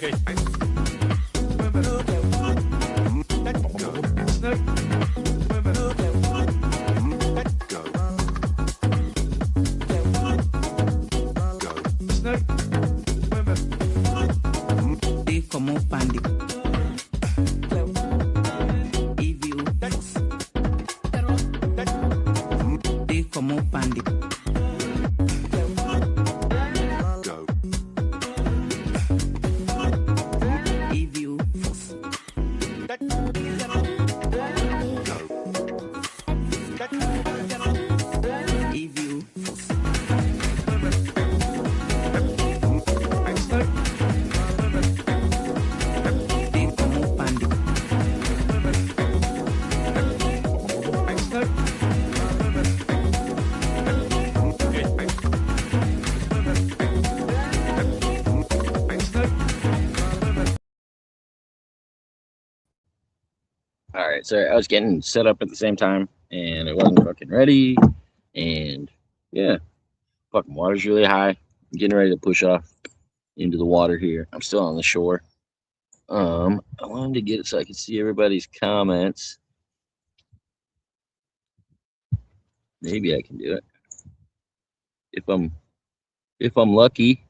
Como pandi. Como pandi. Alright, so I was getting set up at the same time, and it wasn't fucking ready, and yeah, fucking water's really high. I'm getting ready to push off into the water here. I'm still on the shore. I wanted to get it so I could see everybody's comments. Maybe I can do it. If I'm lucky.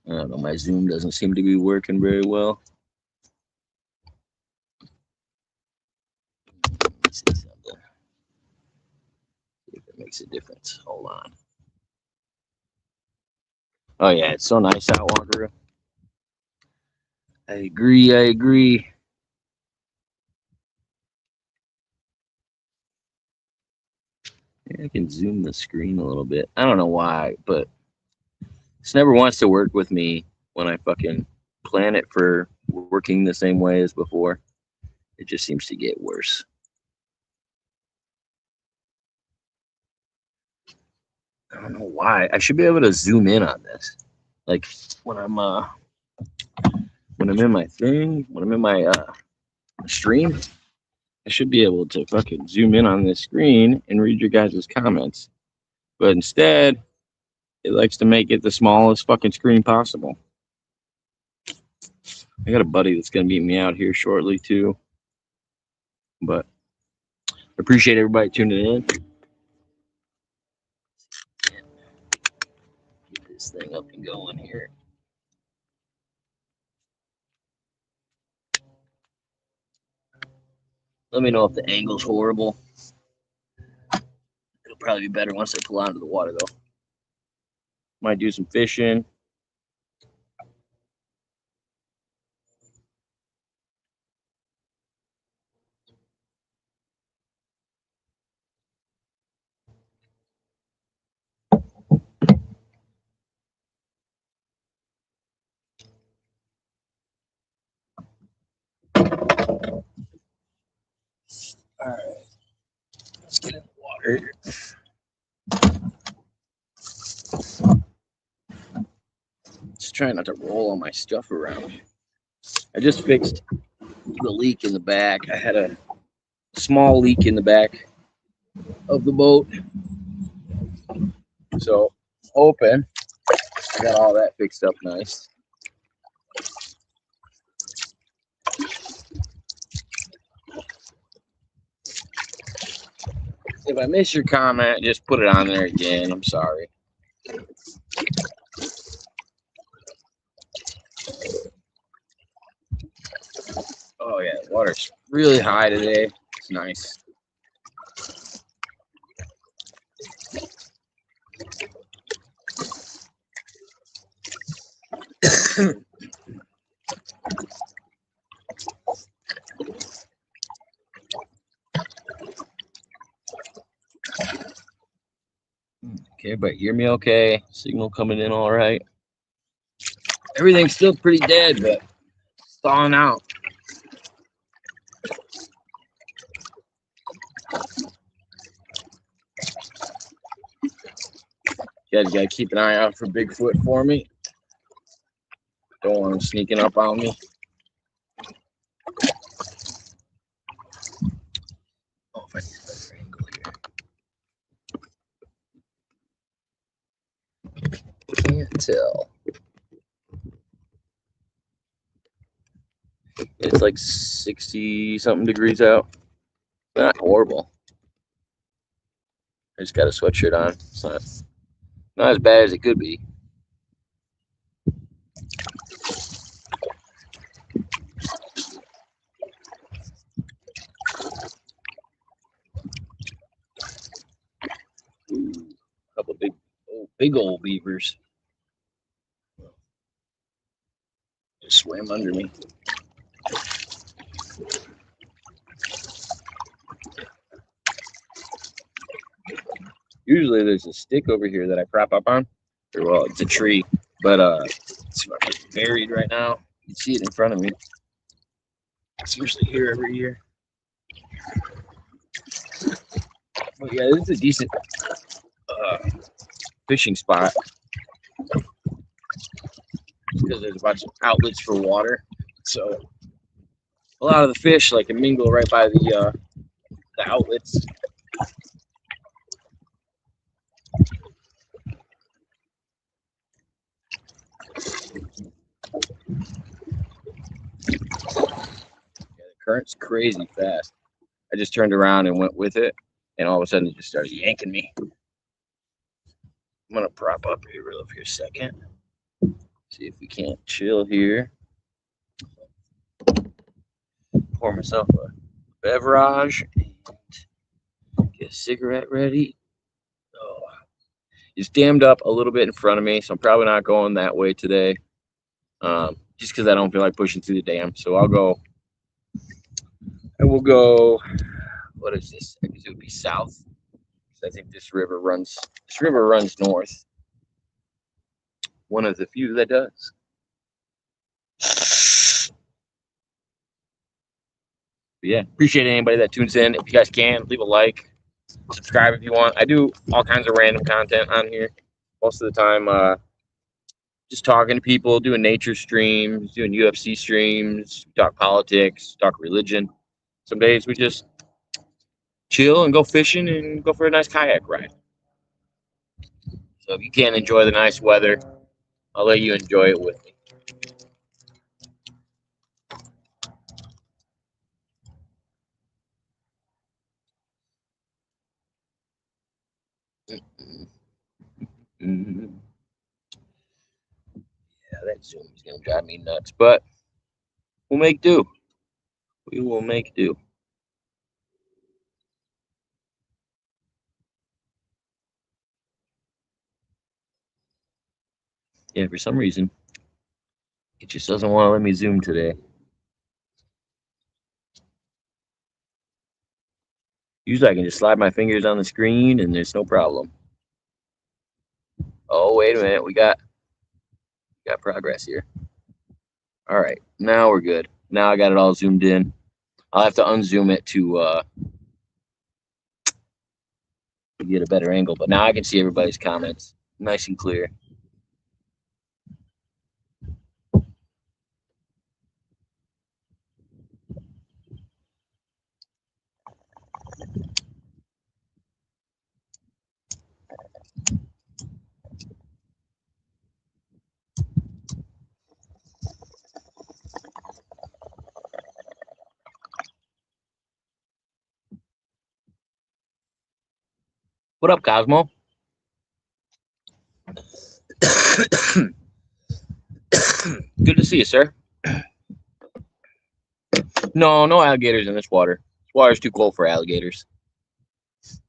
I don't know, my Zoom doesn't seem to be working very well. Let's see something. See if it makes a difference. Hold on. Oh yeah, it's so nice out, Walker. I agree. I can zoom the screen a little bit. I don't know why, but this never wants to work with me when I fucking plan it for working the same way as before. It just seems to get worse. I don't know why. I should be able to zoom in on this. Like when I'm in my thing, when I'm in my stream, I should be able to fucking zoom in on this screen and read your guys' comments. But instead, it likes to make it the smallest fucking screen possible. I got a buddy that's gonna meet me out here shortly too. But I appreciate everybody tuning in. Get this thing up and going here. Let me know if the angle's horrible. It'll probably be better once I pull out of the water though. Might do some fishing. All right, let's get in the water. Just trying not to roll all my stuff around. I just fixed the leak in the back. I had a small leak in the back of the boat. So, hoping I got all that fixed up nice. If I miss your comment, just put it on there again. I'm sorry. Oh yeah, the water's really high today. It's nice. Okay, but hear me okay? Signal coming in all right. Everything's still pretty dead, but thawing out. You gotta keep an eye out for Bigfoot for me. Don't want him sneaking up on me. Oh, if I get a better angle here. Can't tell. It's like 60 something degrees out. Not horrible. I just got a sweatshirt on. It's not as bad as it could be. Ooh, a couple big old beavers just swam under me. Usually there's a stick over here that I prop up on. Or, well, it's a tree, but it's buried right now. You can see it in front of me. It's usually here every year. But yeah, this is a decent fishing spot because there's a bunch of outlets for water. So a lot of the fish like can mingle right by the outlets. Yeah, the current's crazy fast. I just turned around and went with it, and all of a sudden it just started yanking me. I'm gonna prop up here real for a second. See if we can't chill here. Pour myself a beverage and get a cigarette ready. Oh, it's dammed up a little bit in front of me, so I'm probably not going that way today. Just because I don't feel like pushing through the dam. So I will go. What is this? I guess it would be south. I think this river runs north. One of the few that does. But yeah, appreciate anybody that tunes in. If you guys can, leave a like, subscribe if you want. I do all kinds of random content on here. Most of the time, just talking to people, doing nature streams, doing UFC streams, talk politics, talk religion. Some days we just chill and go fishing and go for a nice kayak ride. So if you can't enjoy the nice weather, I'll let you enjoy it with me. Mm-hmm. Yeah, that Zoom is going to drive me nuts, but we'll make do. We will make do. Yeah, for some reason, it just doesn't want to let me zoom today. Usually I can just slide my fingers on the screen and there's no problem. Oh, wait a minute. We got progress here. All right, now we're good. Now I got it all zoomed in. I'll have to unzoom it to get a better angle, but now I can see everybody's comments nice and clear. What up, Cosmo? Good to see you, sir. No alligators in this water. This water's too cold for alligators.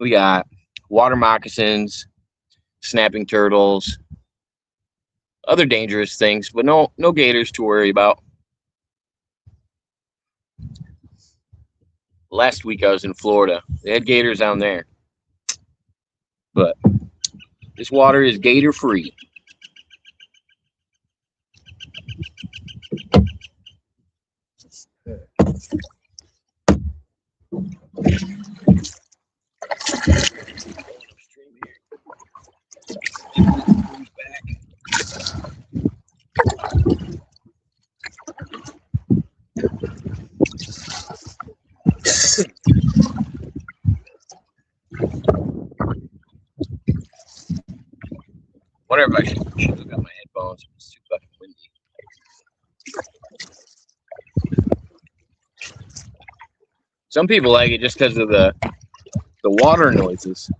We got water moccasins, snapping turtles, other dangerous things, but no gators to worry about. Last week I was in Florida. They had gators down there. But this water is gator free. Wonder if I should look at my headphones. It's too fucking windy. Some people like it just because of the water noises.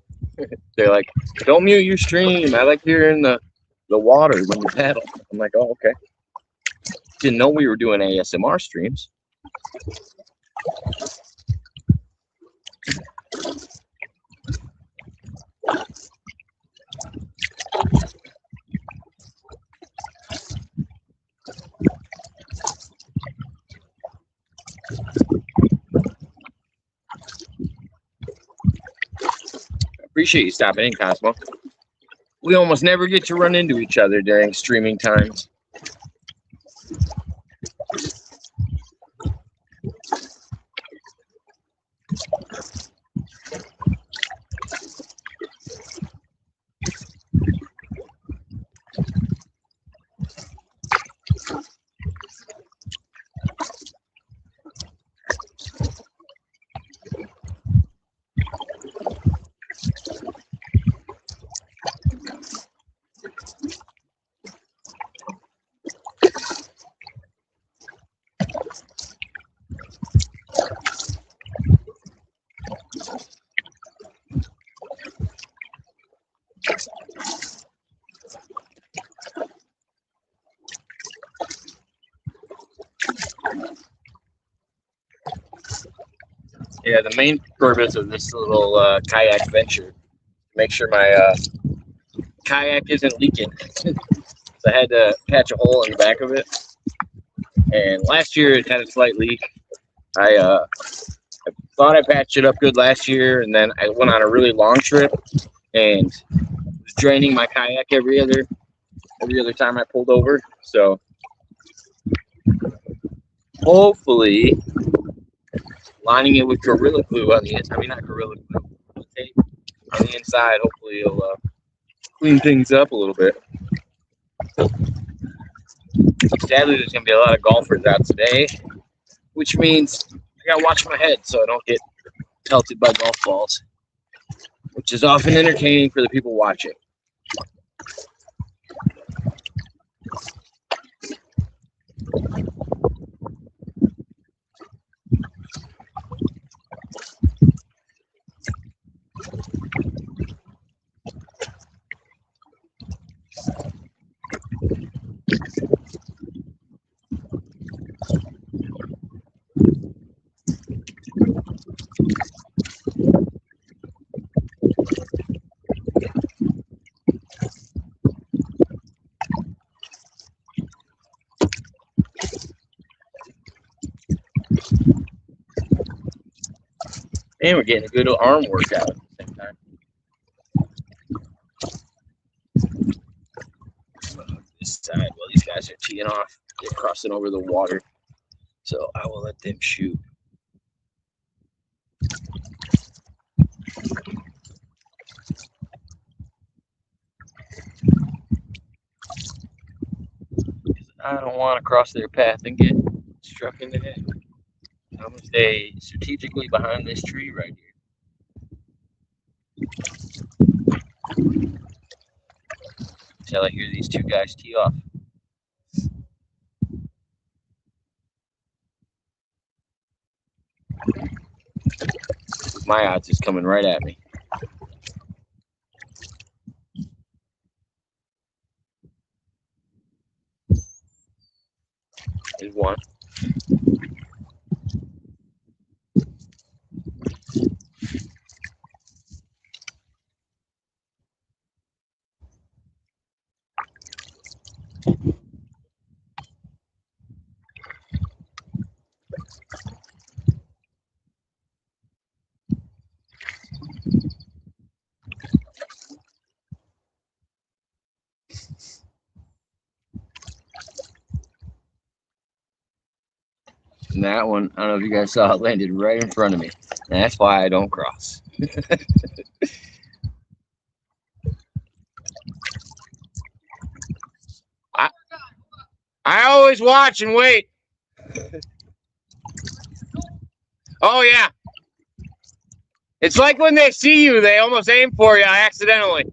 They're like, don't mute your stream. I like hearing the water when you paddle. I'm like, oh, okay. Didn't know we were doing ASMR streams. Appreciate you stopping in, Cosmo. We almost never get to run into each other during streaming times. Yeah, the main purpose of this little kayak venture, make sure my kayak isn't leaking. So I had to patch a hole in the back of it. And last year it had a slight leak. I thought I patched it up good last year, and then I went on a really long trip and was draining my kayak every other time I pulled over. So hopefully lining it with Gorilla Glue on the inside. I mean, not Gorilla Glue, tape on the inside. Hopefully it'll clean things up a little bit. Sadly, there's going to be a lot of golfers out today, which means I got to watch my head so I don't get pelted by golf balls, which is often entertaining for the people watching. And we're getting a good arm workout at the same time. This side, well, these guys are teeing off. They're crossing over the water. So I will let them shoot. I don't want to cross their path and get struck in the head. I'm going to stay strategically behind this tree right here. Until I hear these two guys tee off. My odds is coming right at me. There's one. And that one, I don't know if you guys saw it, landed right in front of me. And that's why I don't cross. I always watch and wait. Oh, yeah. It's like when they see you, they almost aim for you accidentally.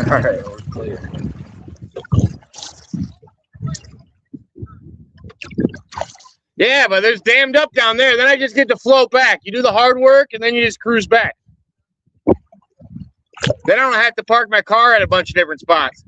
right, we're clear. Yeah, but there's dammed up down there. Then I just get to float back. You do the hard work, and then you just cruise back. Then I don't have to park my car at a bunch of different spots.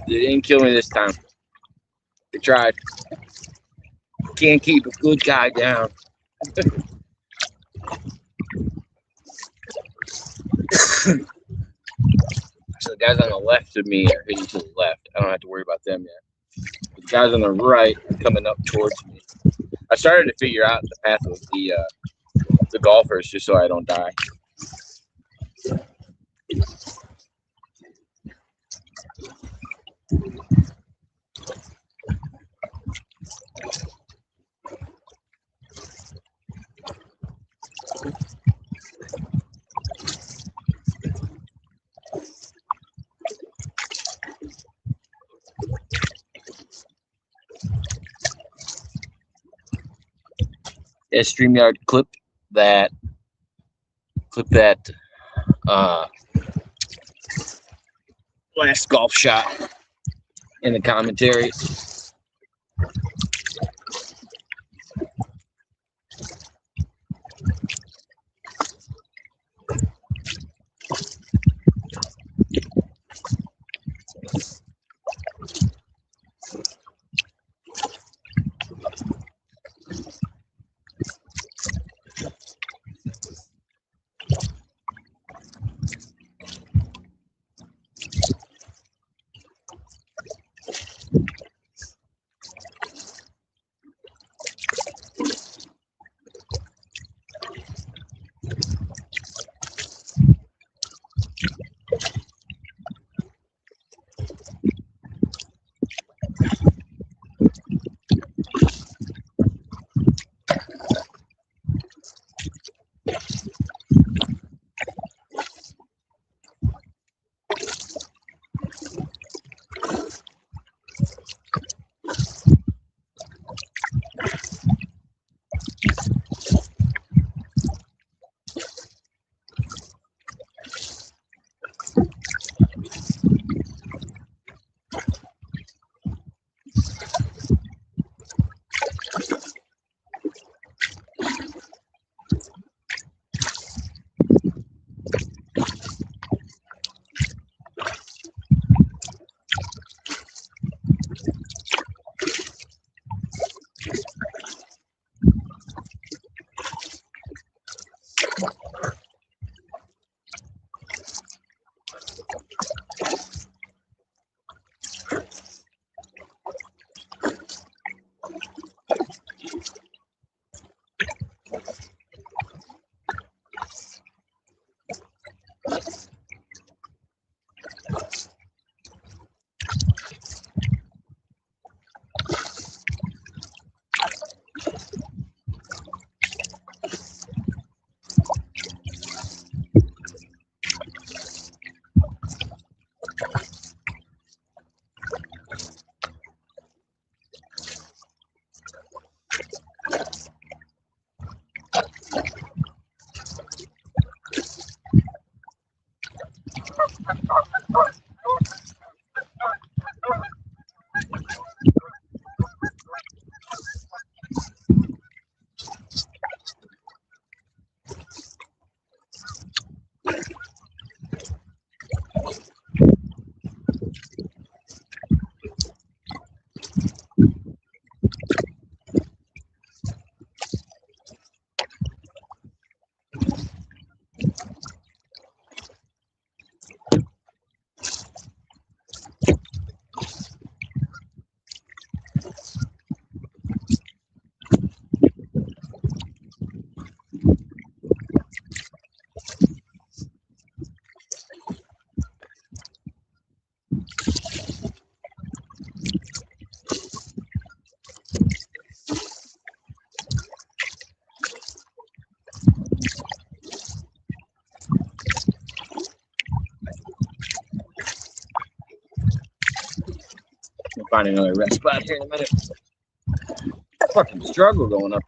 They didn't kill me this time. They tried. Can't keep a good guy down. So the guys on the left of me are hitting to the left. I don't have to worry about them yet. The guys on the right are coming up towards me. I started to figure out the path of the golfers just so I don't die. Yeah, StreamYard clip that last golf shot in the commentary. find another rest spot here in a minute. I fucking struggle going up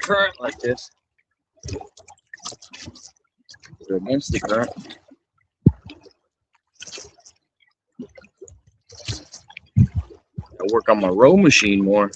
current like this. Or against the current. I work on my row machine more.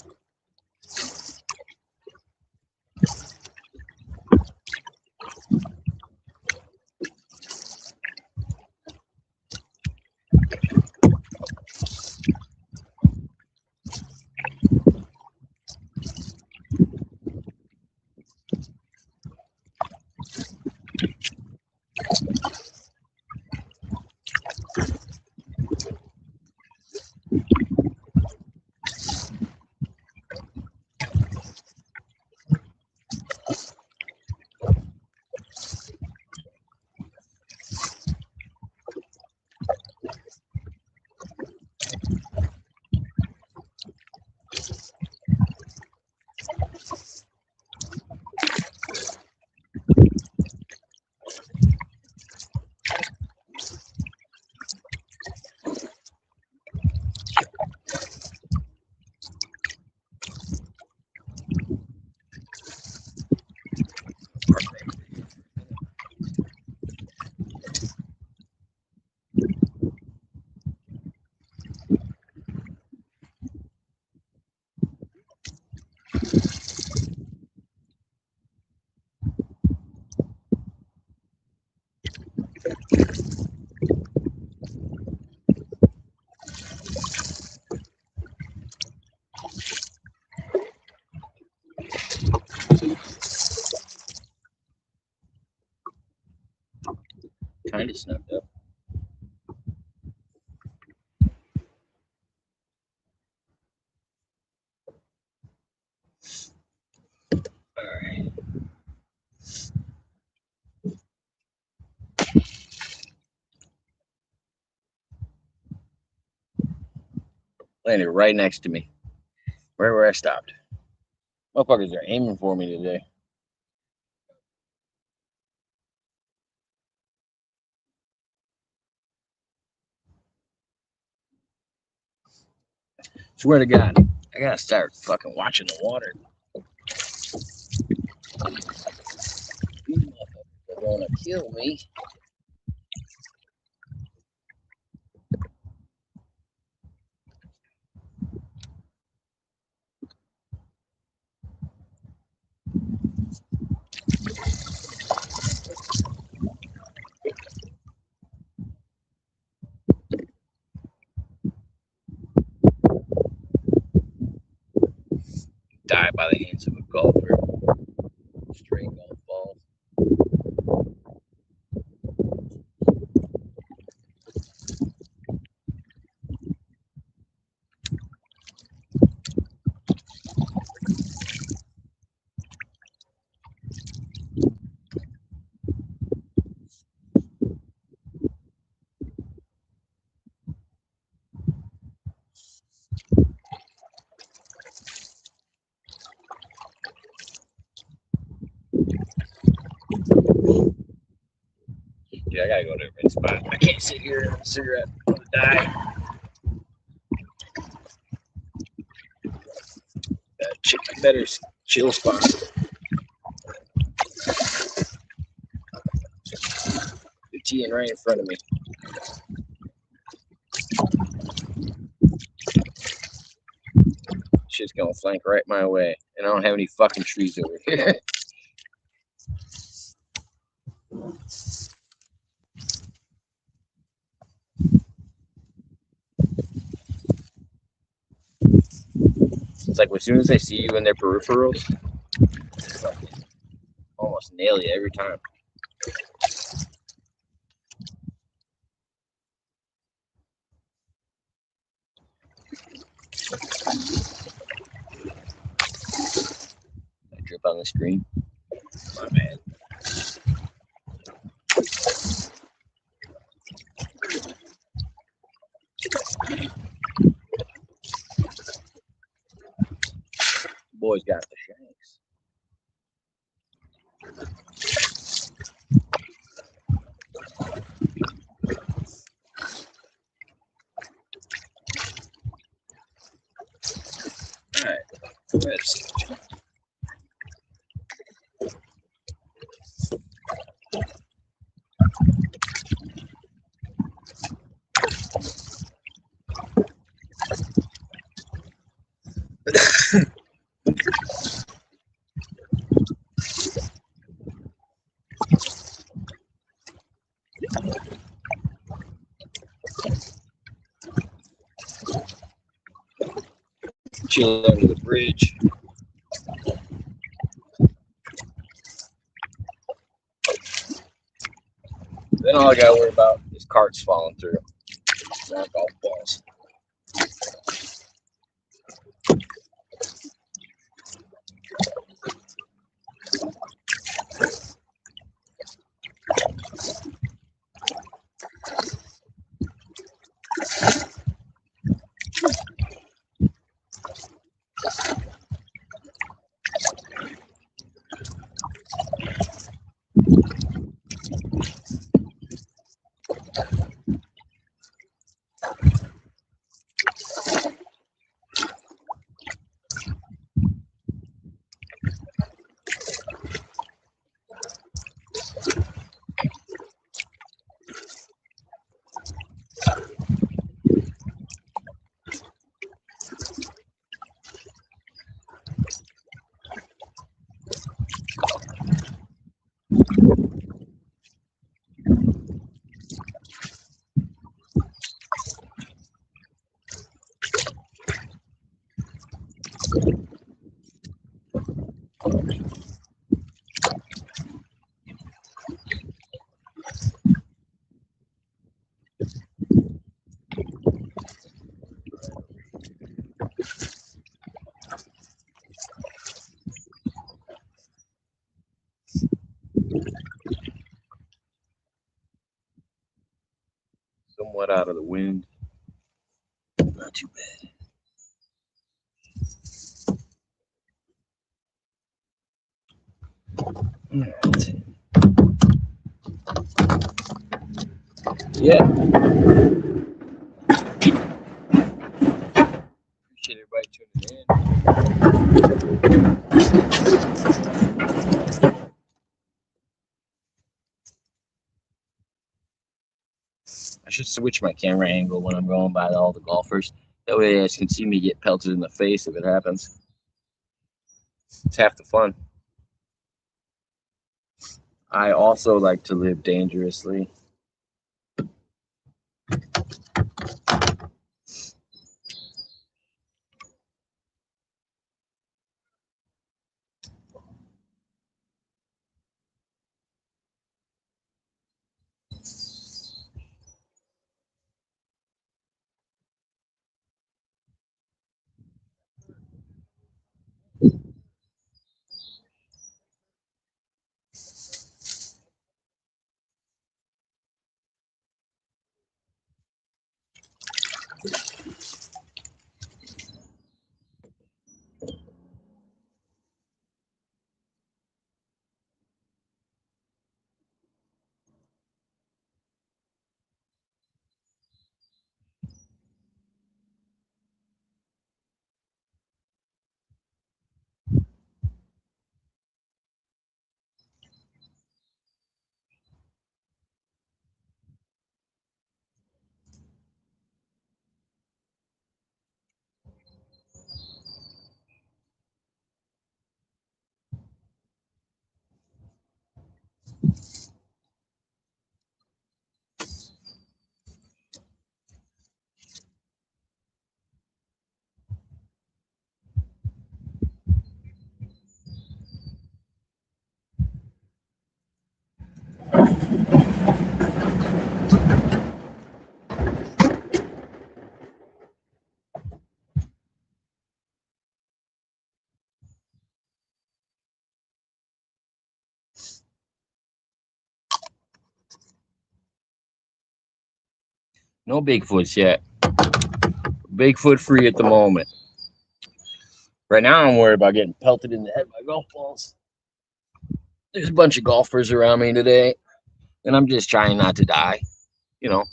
Kind of snugged up. All right. Landed right next to me, right where I stopped. Motherfuckers are aiming for me today. Swear to God, I gotta start fucking watching the water. These motherfuckers are gonna kill me. Die by the hands of a golfer. Stray golf balls. Yeah, I gotta go to a red spot. I can't sit here and have a cigarette. I'm gonna die. Better chill spot. The teeing right in front of me. Shit's gonna flank right my way, and I don't have any fucking trees over here. It's like as soon as I see you in their peripherals, almost nail you every time. I drip on the screen. My bad. Boys got the shanks. Chill under the bridge. Then all I gotta worry about is carts falling through, not golf balls. Somewhat out of the wind. Not too bad. Right. Yeah. Appreciate everybody tuning in. I should switch my camera angle when I'm going by all the golfers. That way you guys can see me get pelted in the face if it happens. It's half the fun. I also like to live dangerously. No Bigfoots yet. Bigfoot free at the moment. Right now I'm worried about getting pelted in the head by golf balls. There's a bunch of golfers around me today, and I'm just trying not to die, you know.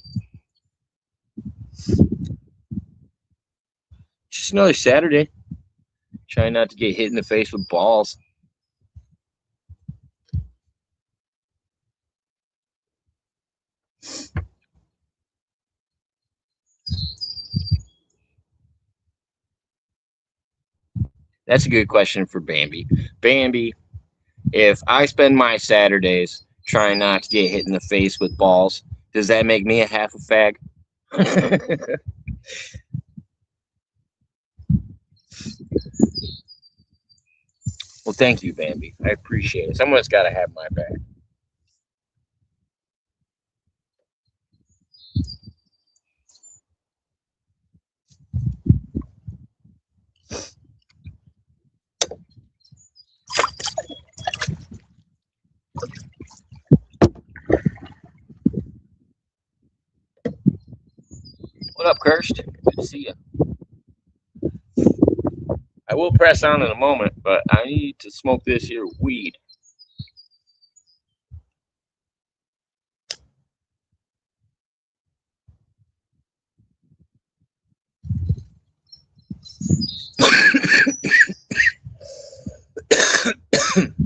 Just another Saturday. Try not to get hit in the face with balls. That's a good question for Bambi. Bambi, if I spend my Saturdays trying not to get hit in the face with balls, does that make me a half a fag? Well, thank you, Bambi. I appreciate it. Someone's got to have my back. What up, Kirst? Good to see you. I will press on in a moment, but I need to smoke this here weed.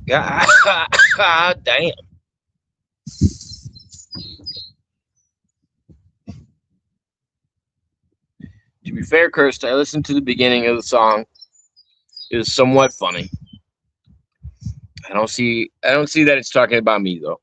God damn. To be fair, Kirst, I listened to the beginning of the song. It was somewhat funny. I don't see that it's talking about me though.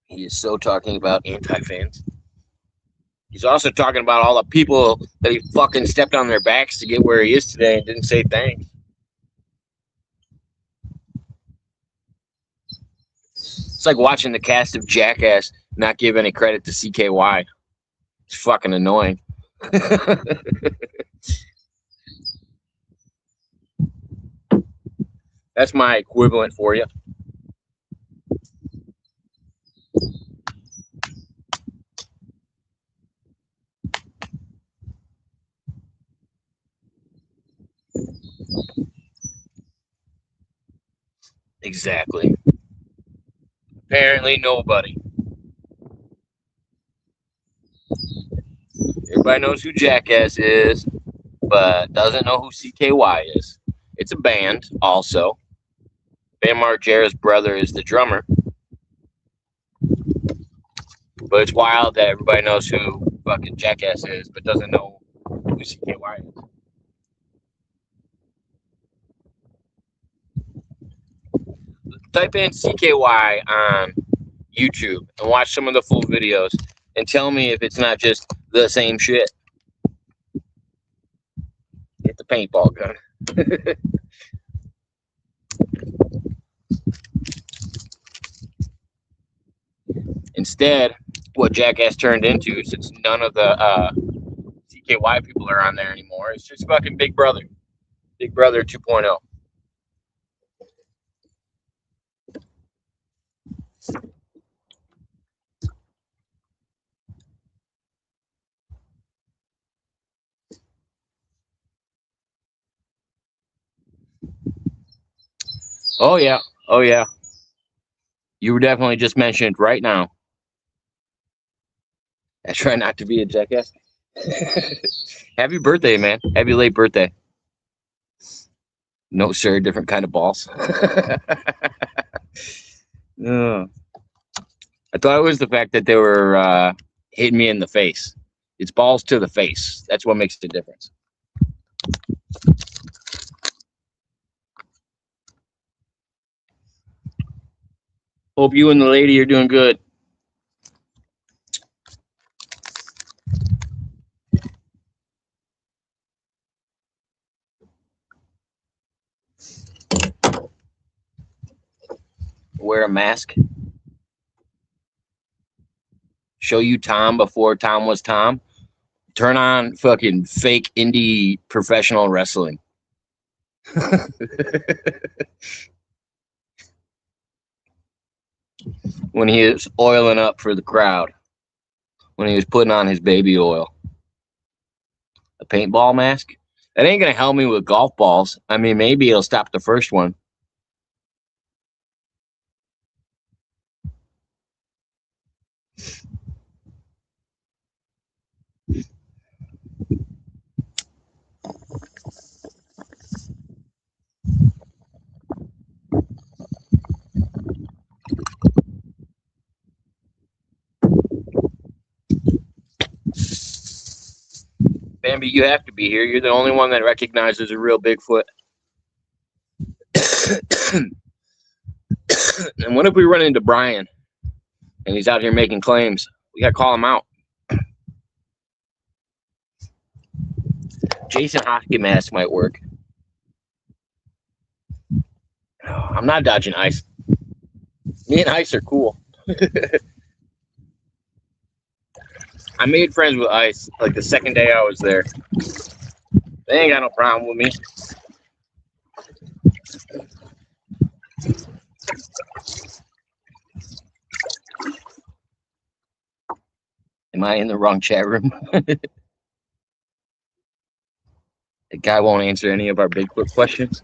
He is so talking about anti-fans. He's also talking about all the people that he fucking stepped on their backs to get where he is today and didn't say thanks. It's like watching the cast of Jackass not give any credit to CKY. It's fucking annoying. That's my equivalent for you. Exactly. Apparently nobody. Everybody knows who Jackass is, but doesn't know who CKY is. It's a band, also. Bam Margera's brother is the drummer. But it's wild that everybody knows who fucking Jackass is, but doesn't know who CKY is. Type in CKY on YouTube and watch some of the full videos and tell me if it's not just the same shit. Get the paintball gun. Instead, what Jackass turned into, since none of the CKY people are on there anymore, it's just fucking Big Brother. Big Brother 2.0. Oh, yeah. Oh, yeah. You were definitely just mentioned right now. I try not to be a jackass. Happy birthday, man. Happy late birthday. No, sir. Different kind of balls. I thought it was the fact that they were hitting me in the face. It's balls to the face. That's what makes the difference. Hope you and the lady are doing good. wear a mask. Show you Tom before Tom was Tom. Turn on fucking fake indie professional wrestling. When he is oiling up for the crowd. When he was putting on his baby oil. A paintball mask? That ain't gonna help me with golf balls. I mean, maybe it'll stop the first one. Bambi, you have to be here. You're the only one that recognizes a real Bigfoot. And what if we run into Brian and he's out here making claims? We gotta call him out. Jason hockey mask might work. I'm not dodging ice. Me and ice are cool. I made friends with ice like the second day I was there. They ain't got no problem with me. Am I in the wrong chat room? The guy won't answer any of our Bigfoot questions.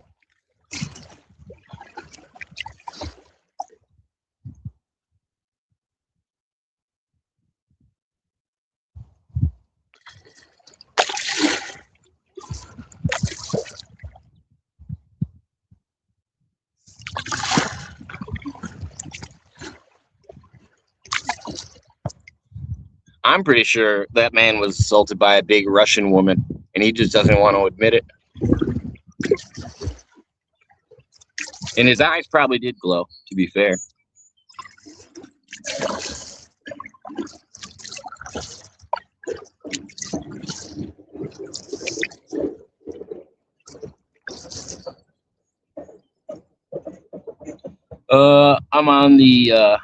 I'm pretty sure that man was assaulted by a big Russian woman, and he just doesn't want to admit it. And his eyes probably did glow, to be fair. I'm on the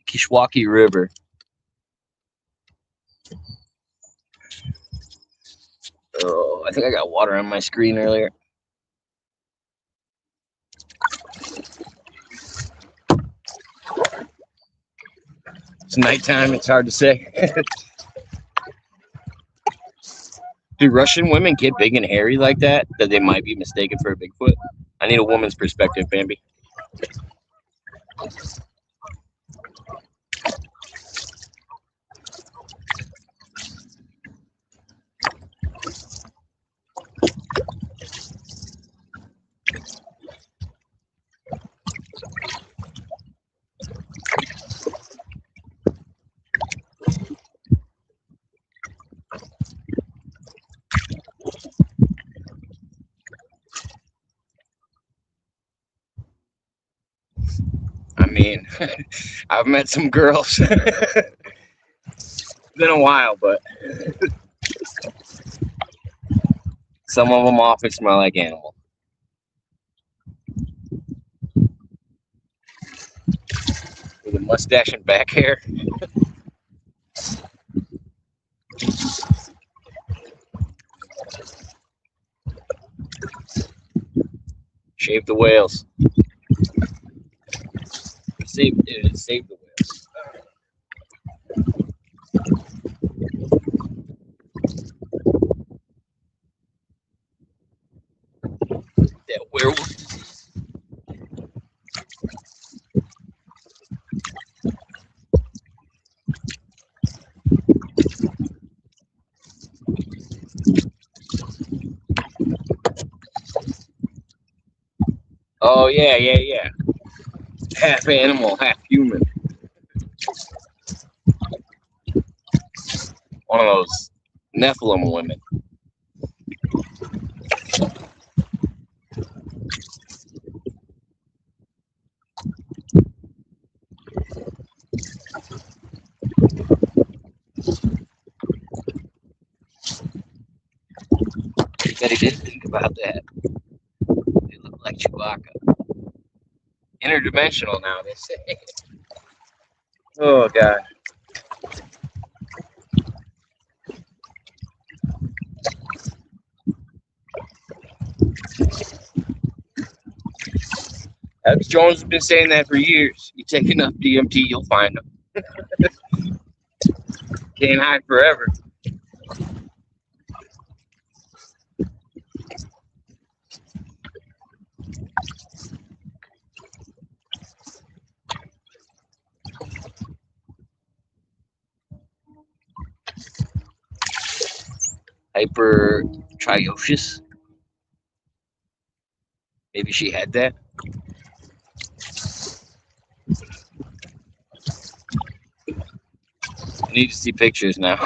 Kishwaukee River. Oh, I think I got water on my screen earlier. It's nighttime, it's hard to say. Do Russian women get big and hairy like that they might be mistaken for a Bigfoot? I need a woman's perspective, Bambi. I mean, I've met some girls. It's been a while, but some of them often smell like animal. With a mustache and back hair. Shave the whales. Save the whales. That werewolf disease. Oh yeah. Half animal, half human. One of those Nephilim women. Bet he didn't think about that. They look like Chewbacca. interdimensional now, they say. Oh, God. Alex Jones has been saying that for years. You take enough DMT, you'll find them. Can't hide forever. Hypertrichosis. Maybe she had that. I need to see pictures now.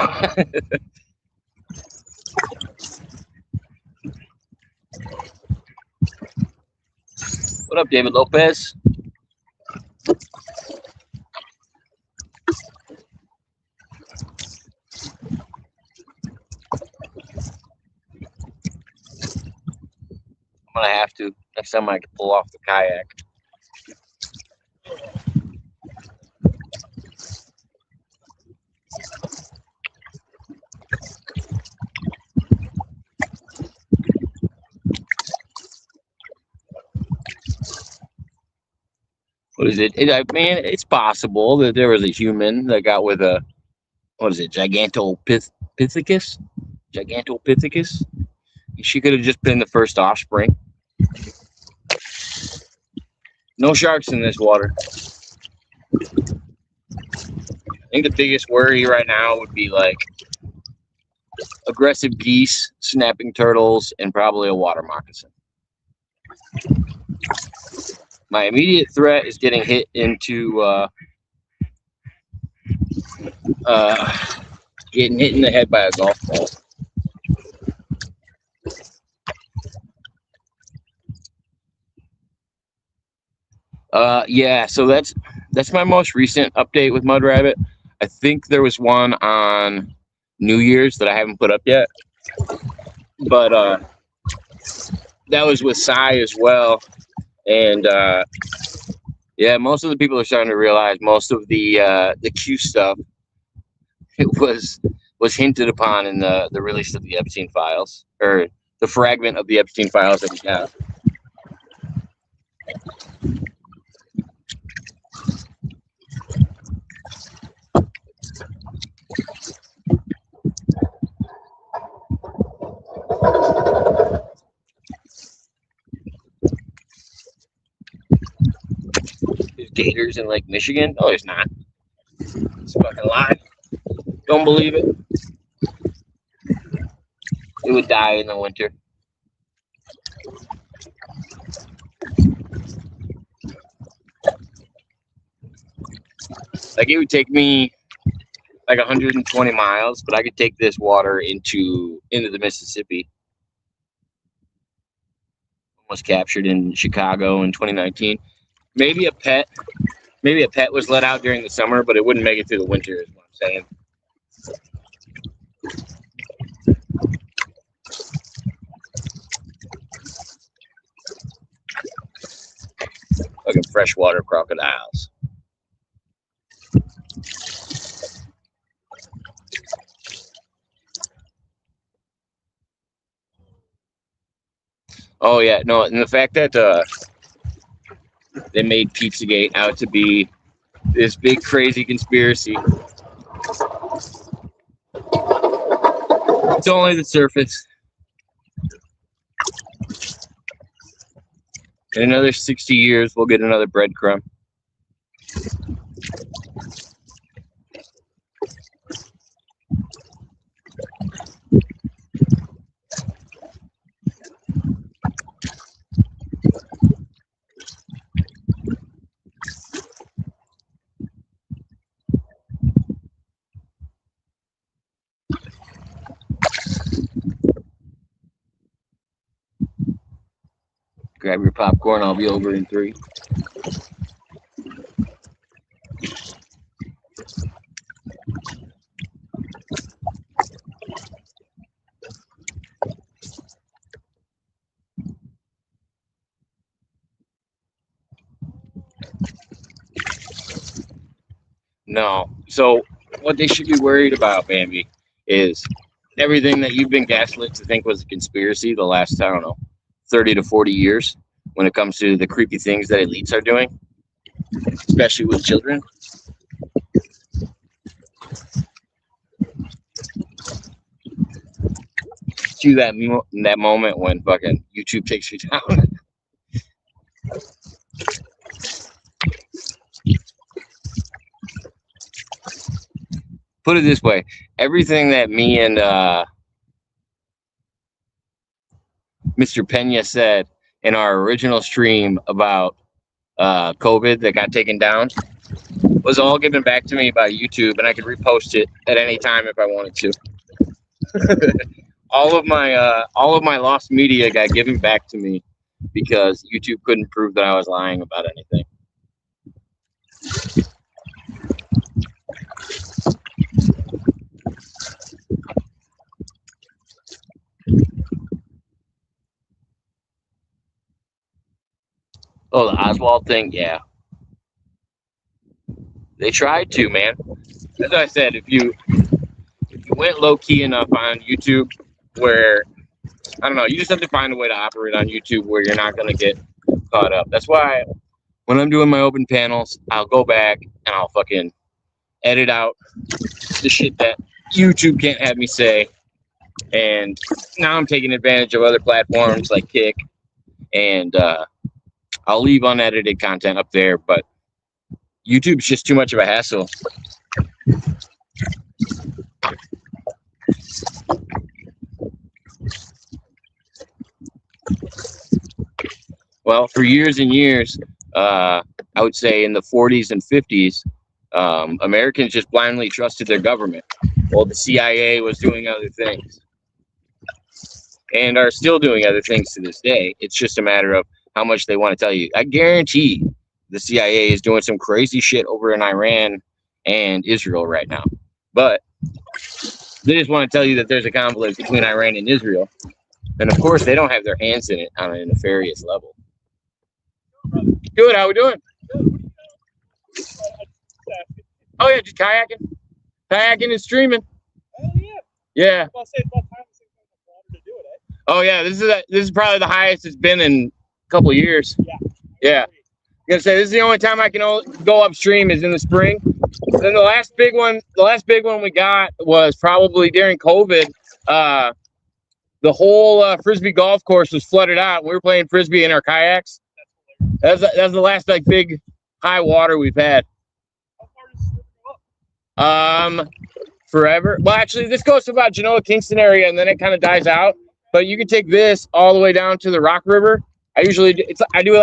What up, David Lopez? I'm gonna have to next time I can pull off the kayak. What is it? Man, it's possible that there was a human that got with a, what is it, Gigantopithecus? Gigantopithecus? She could have just been the first offspring. No sharks in this water. I think the biggest worry right now would be like aggressive geese, snapping turtles, and probably a water moccasin. My immediate threat is getting hit into getting hit in the head by a golf ball. Yeah, so that's my most recent update with Mudrabbit. I think there was one on New Year's that I haven't put up yet, but that was with Sai as well. And yeah, most of the people are starting to realize most of the Q stuff it was hinted upon in the release of the Epstein files, or the fragment of the Epstein files that we have. There's gators in Lake Michigan? No, there's not. It's a fucking lie. Don't believe it. It would die in the winter. Like, it would take me like 120 miles, but I could take this water into the Mississippi. Was captured in Chicago in 2019. Maybe a pet was let out during the summer, but it wouldn't make it through the winter, is what I'm saying. Fucking freshwater crocodiles. Oh yeah, no, and the fact that they made Pizzagate out to be this big crazy conspiracy. It's only the surface. In another 60 years, we'll get another breadcrumb. Grab your popcorn. I'll be over in 3. No. So what they should be worried about, Bambi, is everything that you've been gaslit to think was a conspiracy the last, I don't know, 30 to 40 years when it comes to the creepy things that elites are doing, especially with children. To that moment when fucking YouTube takes you down. Put it this way, everything that me and Mr. Pena said in our original stream about COVID that got taken down was all given back to me by YouTube, and I could repost it at any time if I wanted to. all of my lost media got given back to me because YouTube couldn't prove that I was lying about anything. Oh, the Oswald thing, yeah. They tried to, man. As I said, if you went low key enough on YouTube, where I don't know, you just have to find a way to operate on YouTube where you're not gonna get caught up. That's why when I'm doing my open panels, I'll go back and I'll fucking edit out the shit that YouTube can't have me say. And now I'm taking advantage of other platforms like Kick, and I'll leave unedited content up there, but YouTube's just too much of a hassle. Well, for years and years, I would say in the 40s and 50s, Americans just blindly trusted their government. Well, the CIA was doing other things and are still doing other things to this day. It's just a matter of how much they want to tell you. I guarantee the CIA is doing some crazy shit over in Iran and Israel right now. But they just want to tell you that there's a conflict between Iran and Israel. And of course, they don't have their hands in it on a nefarious level. Good, how we doing? Oh yeah, just kayaking. Kayaking and streaming. Oh yeah. Yeah. I'll say it's about time to do it, eh? Oh yeah, this is probably the highest it's been in a couple of years. Yeah. I'm gonna say this is the only time I can go upstream is in the spring. Then the last big one we got was probably during COVID. The whole frisbee golf course was flooded out. We were playing frisbee in our kayaks. That's the last like big high water we've had. How far does this river go up? Forever. Well, actually, this goes to about Genoa Kingston area, and then it kind of dies out. But you can take this all the way down to the Rock River. I do like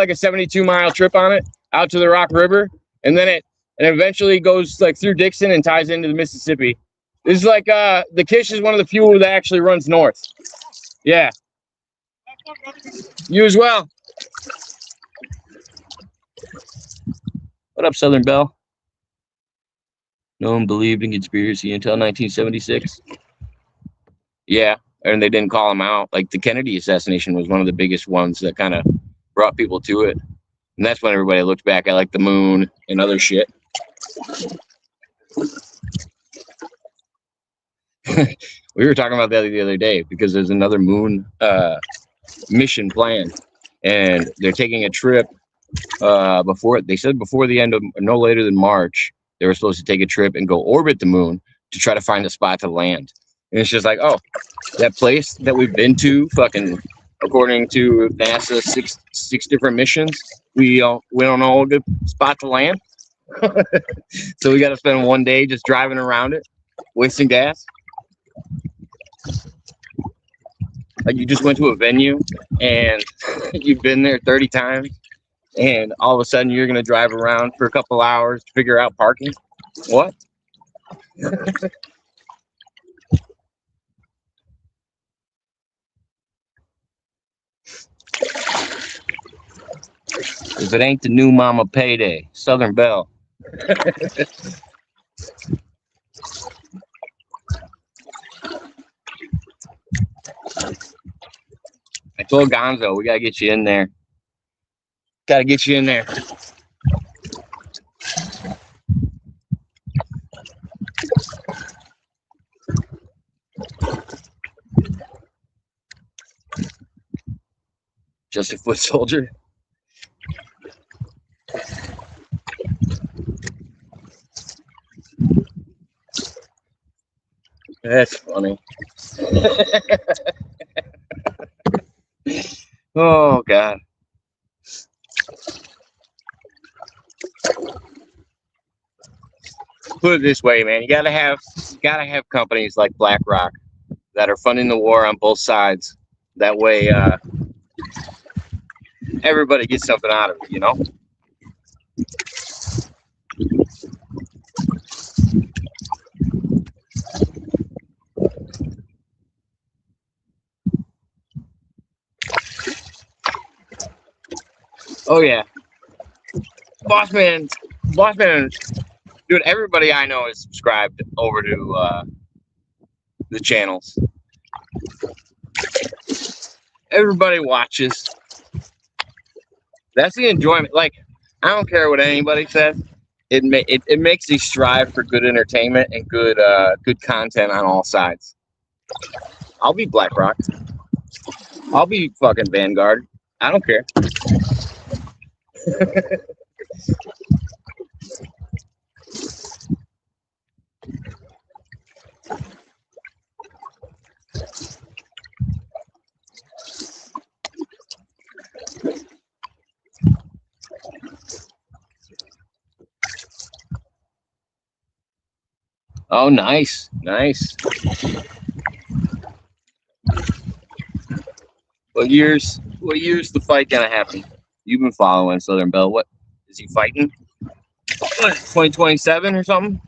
a 72-mile trip on it out to the Rock River, and then it eventually goes like through Dixon and ties into the Mississippi. This is like the Kish is one of the few that actually runs north. Yeah. You as well. What up, Southern Belle? No one believed in conspiracy until 1976. Yeah, and they didn't call him out. Like the Kennedy assassination was one of the biggest ones that kind of brought people to it. And that's when everybody looked back at like the moon and other shit. We were talking about that the other day because there's another moon mission planned, and they're taking a trip before the end of no later than March. They were supposed to take a trip and go orbit the moon to try to find a spot to land. And it's just like, oh, that place that we've been to, fucking, according to NASA, six different missions, we don't know a good spot to land. So we got to spend one day just driving around it, wasting gas. Like you just went to a venue and you've been there 30 times. And all of a sudden, you're going to drive around for a couple hours to figure out parking? What? If it ain't the new mama payday, Southern Belle. I told Gonzo, we got to get you in there. Gotta get you in there. Just a foot soldier. That's funny. Oh God. Put it this way, man. You gotta have companies like BlackRock that are funding the war on both sides. That way, everybody gets something out of it, you know? Oh yeah. Boss man, dude, everybody I know is subscribed over to the channels. Everybody watches. That's the enjoyment. Like, I don't care what anybody says. It makes me strive for good entertainment and good content on all sides. I'll be BlackRock. I'll be fucking Vanguard. I don't care. Oh, nice. What year's the fight gonna happen? You've been following Southern Belle. What is he fighting? 2027 or something?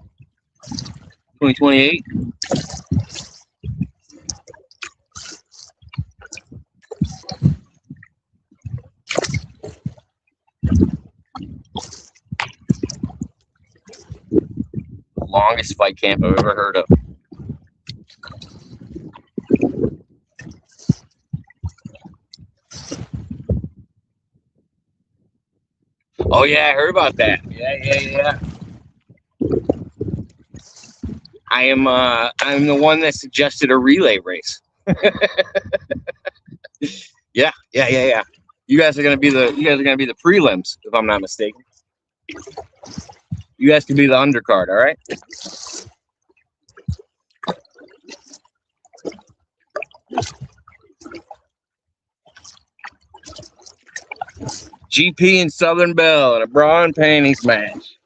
2028? Longest fight camp I've ever heard of. Oh yeah, I heard about that. Yeah. I'm the one that suggested a relay race. Yeah. You guys are gonna be the prelims, if I'm not mistaken. You guys can be the undercard, all right? GP and Southern Belle in a bra and panties match.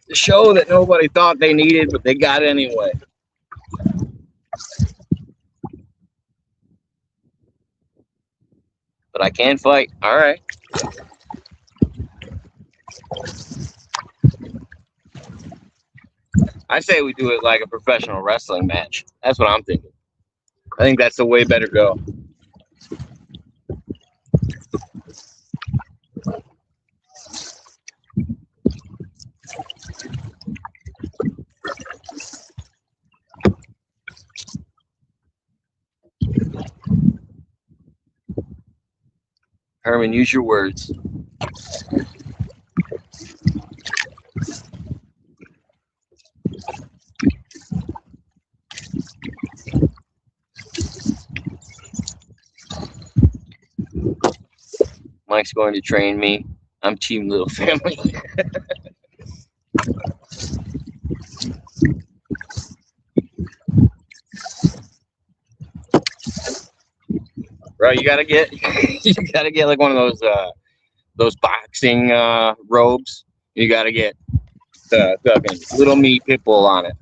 The show that nobody thought they needed, but they got anyway. But I can fight. All right. I say we do it like a professional wrestling match. That's what I'm thinking. I think that's the way better go. Herman, use your words. Mike's going to train me. I'm Team Little Family. Bro, you gotta get like one of those boxing robes. You gotta get the fucking little me pit bull on it.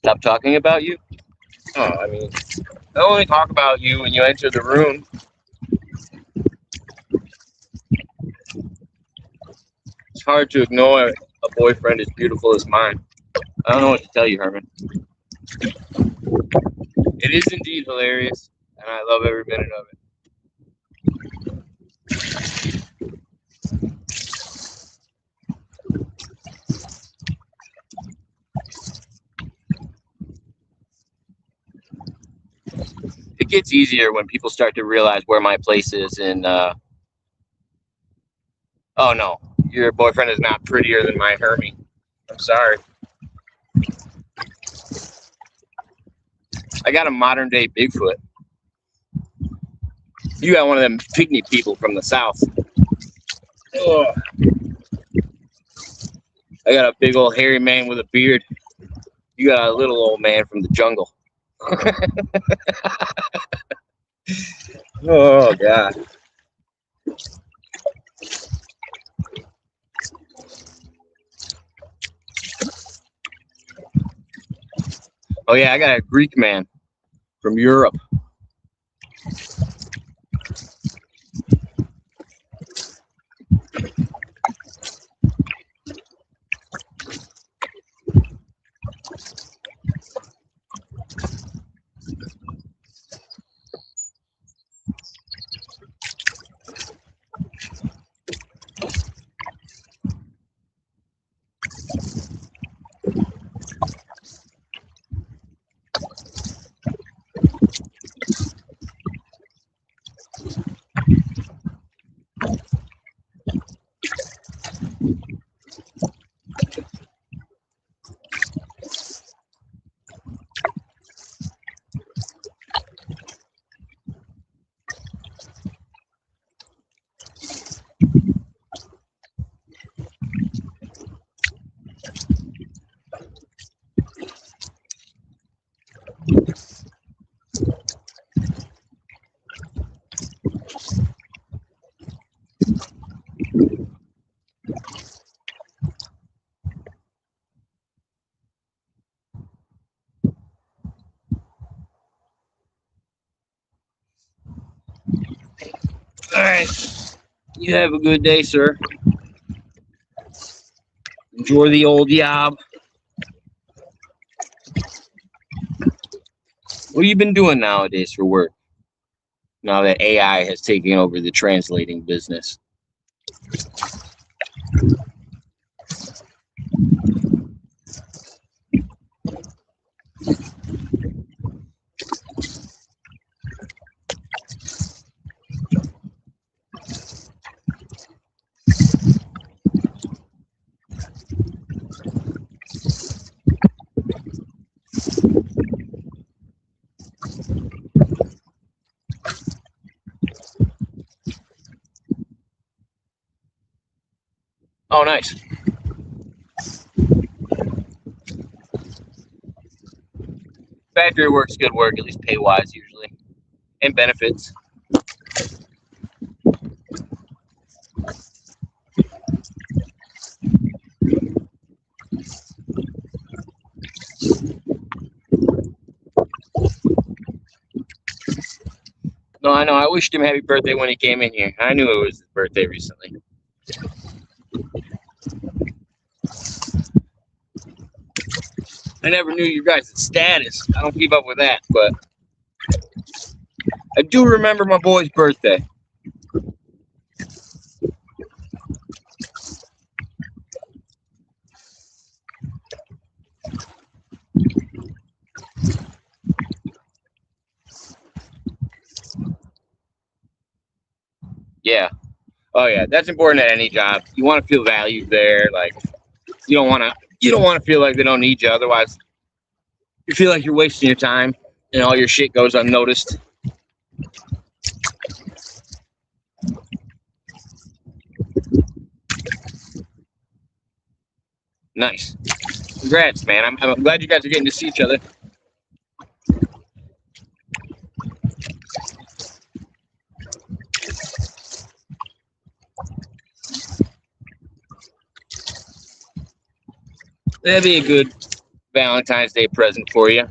Stop talking about you? Oh, I mean, I only talk about you when you enter the room. It's hard to ignore a boyfriend as beautiful as mine. I don't know what to tell you, Herman. It is indeed hilarious, and I love every minute of it. gets easier when people start to realize where my place is. And oh no, your boyfriend is not prettier than my Hermie. I'm sorry. I got a modern day Bigfoot. You got one of them pygmy people from the south. Ugh. I got a big old hairy man with a beard. You got a little old man from the jungle. Oh God. Oh yeah, I got a Greek man from Europe. All right. You have a good day, sir. Enjoy the old yob. What have you been doing nowadays for work? Now that AI has taken over the translating business. Oh, nice. Factory work's good work, at least pay-wise usually, and benefits. No, I know. I wished him happy birthday when he came in here. I knew it was his birthday recently. I never knew your guys' status. I don't keep up with that, but I do remember my boy's birthday. Yeah. Oh yeah, that's important at any job. You want to feel valued there. Like you don't want to feel like they don't need you. Otherwise, you feel like you're wasting your time and all your shit goes unnoticed. Nice. Congrats, man. I'm glad you guys are getting to see each other. That'd be a good Valentine's Day present for you.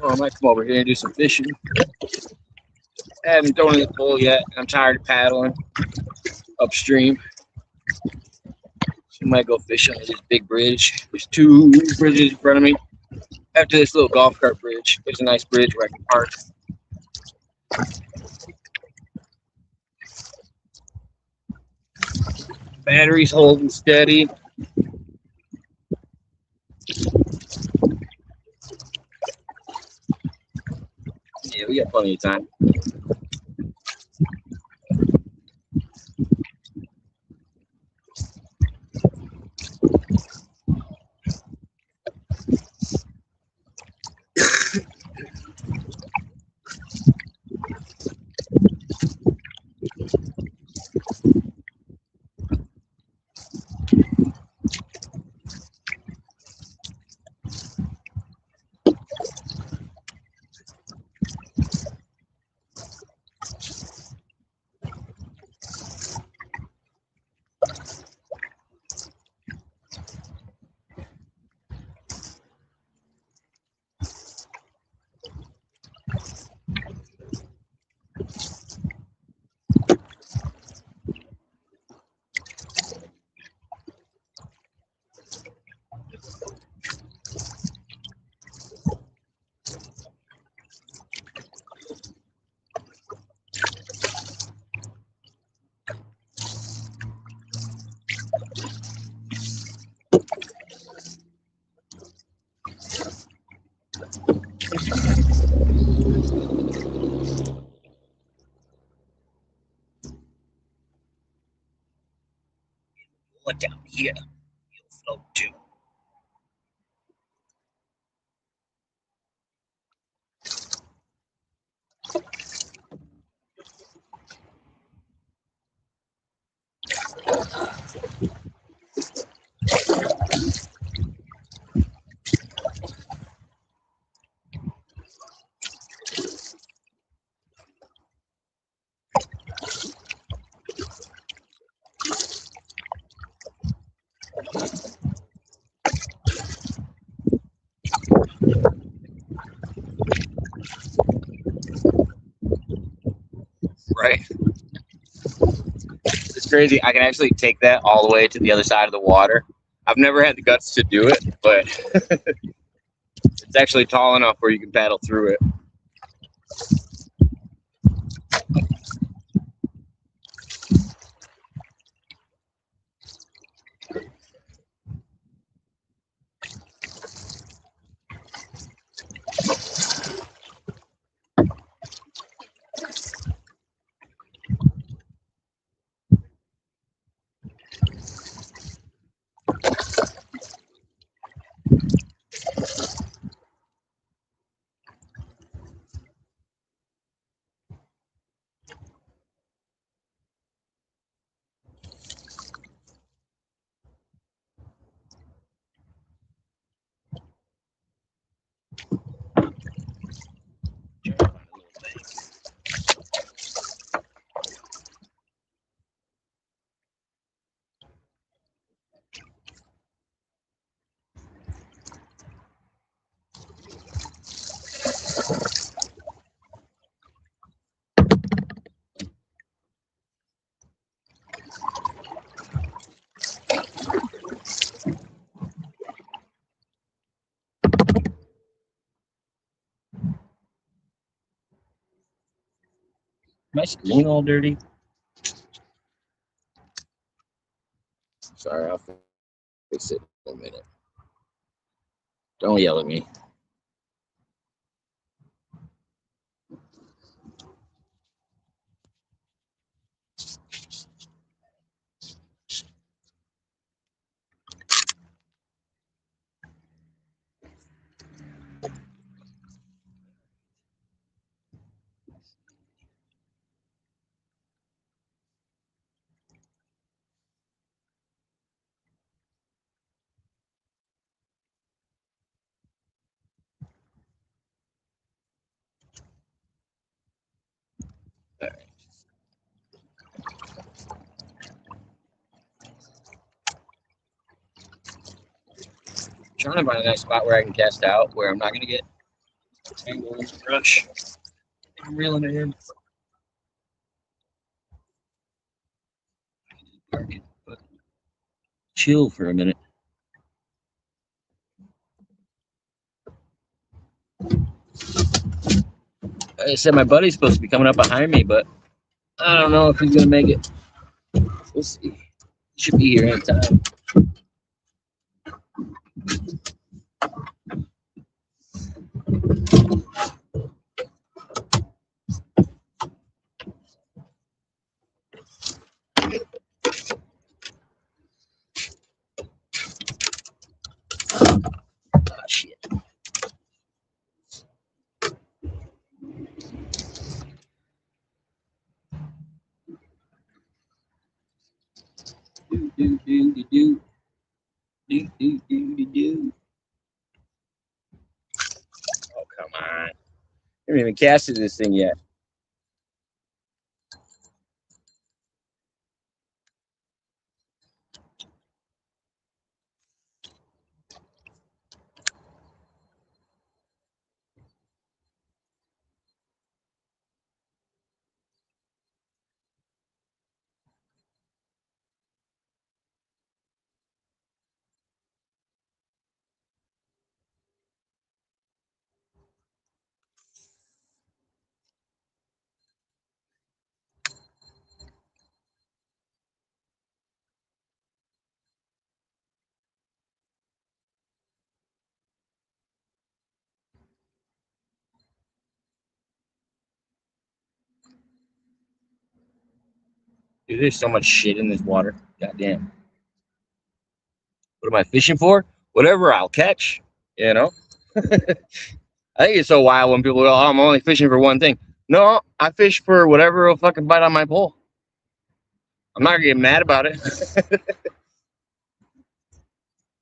Oh, I might come over here and do some fishing. I haven't thrown in the pole yet. I'm tired of paddling upstream. So I might go fish on this big bridge. There's two bridges in front of me. After this little golf cart bridge, there's a nice bridge where I can park. Battery's holding steady. Yeah, we got plenty of time. Look down here. You'll float too. Right. It's crazy. I can actually take that all the way to the other side of the water. I've never had the guts to do it, but it's actually tall enough where you can paddle through it. my screen all dirty? Sorry, I'll fix it in a minute. Don't yell at me. All right. Trying to find a nice spot where I can cast out, where I'm not going to get tangled in the brush. I'm reeling it in. But chill for a minute. I said my buddy's supposed to be coming up behind me, but I don't know if he's going to make it. We'll see. Should be here in time. Oh, shit. Do. Oh, come on. I haven't even casted this thing yet. Dude, there's so much shit in this water. Goddamn. What am I fishing for? Whatever I'll catch, you know? I think it's so wild when people go, oh, I'm only fishing for one thing. No, I fish for whatever will fucking bite on my pole. I'm not gonna get mad about it.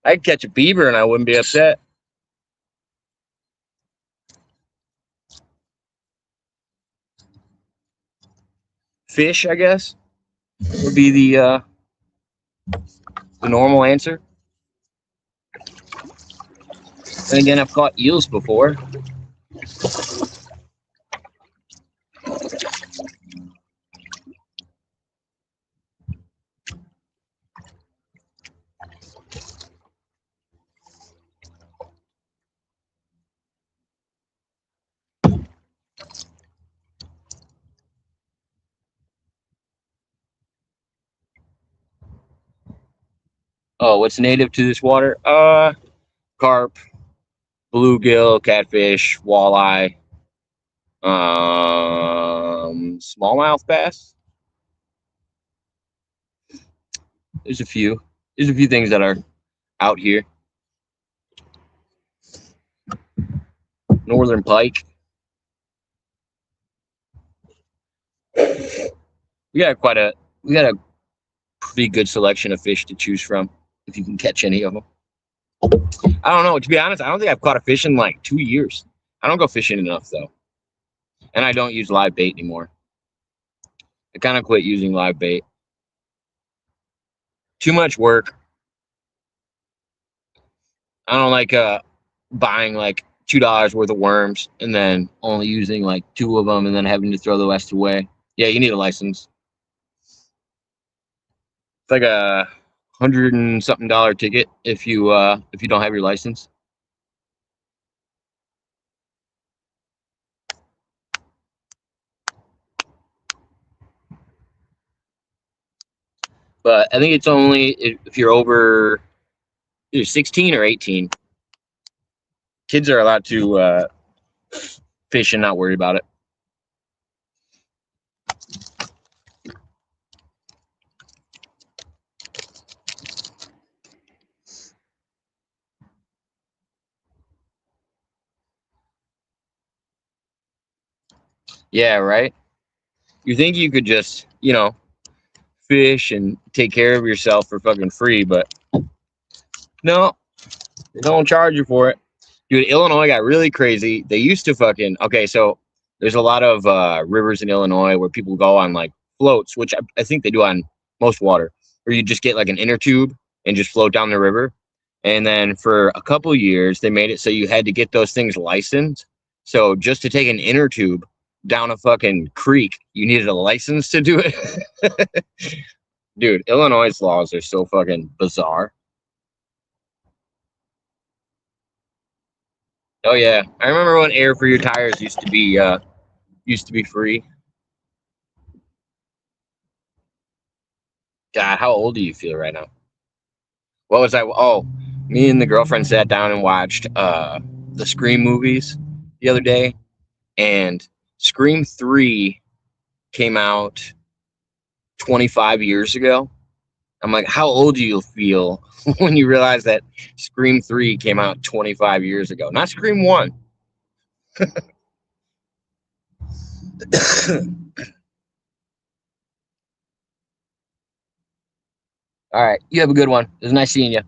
I'd catch a beaver and I wouldn't be upset. Fish, I guess, would be the normal answer. And again, I've caught eels before. Oh, what's native to this water? Carp, bluegill, catfish, walleye, smallmouth bass. There's a few. There's a few things that are out here. Northern pike. We got a pretty good selection of fish to choose from if you can catch any of them. I don't know. To be honest, I don't think I've caught a fish in like 2 years. I don't go fishing enough though, and I don't use live bait anymore. I kind of quit using live bait. Too much work. I don't like buying like $2 worth of worms and then only using like 2 of them and then having to throw the rest away. Yeah, you need a license. It's like a $100 and something ticket if you don't have your license. But I think it's only if you're over either 16 or 18. Kids are allowed to fish and not worry about it. Yeah, right. You think you could just, fish and take care of yourself for fucking free, but no, they don't charge you for it. Dude, Illinois got really crazy. They used to fucking okay, so there's a lot of rivers in Illinois where people go on like floats, which I think they do on most water, where you just get like an inner tube and just float down the river. And then for a couple years, they made it so you had to get those things licensed. So just to take an inner tube down a fucking creek, you needed a license to do it. Dude, Illinois' laws are so fucking bizarre. Oh yeah, I remember when air for your tires used to be free. God, how old do you feel right now? What was I? Oh, me and the girlfriend sat down and watched the Scream movies the other day, and Scream 3 came out 25 years ago. I'm like, how old do you feel when you realize that Scream 3 came out 25 years ago? Not Scream 1. All right, you have a good one. It was nice seeing you.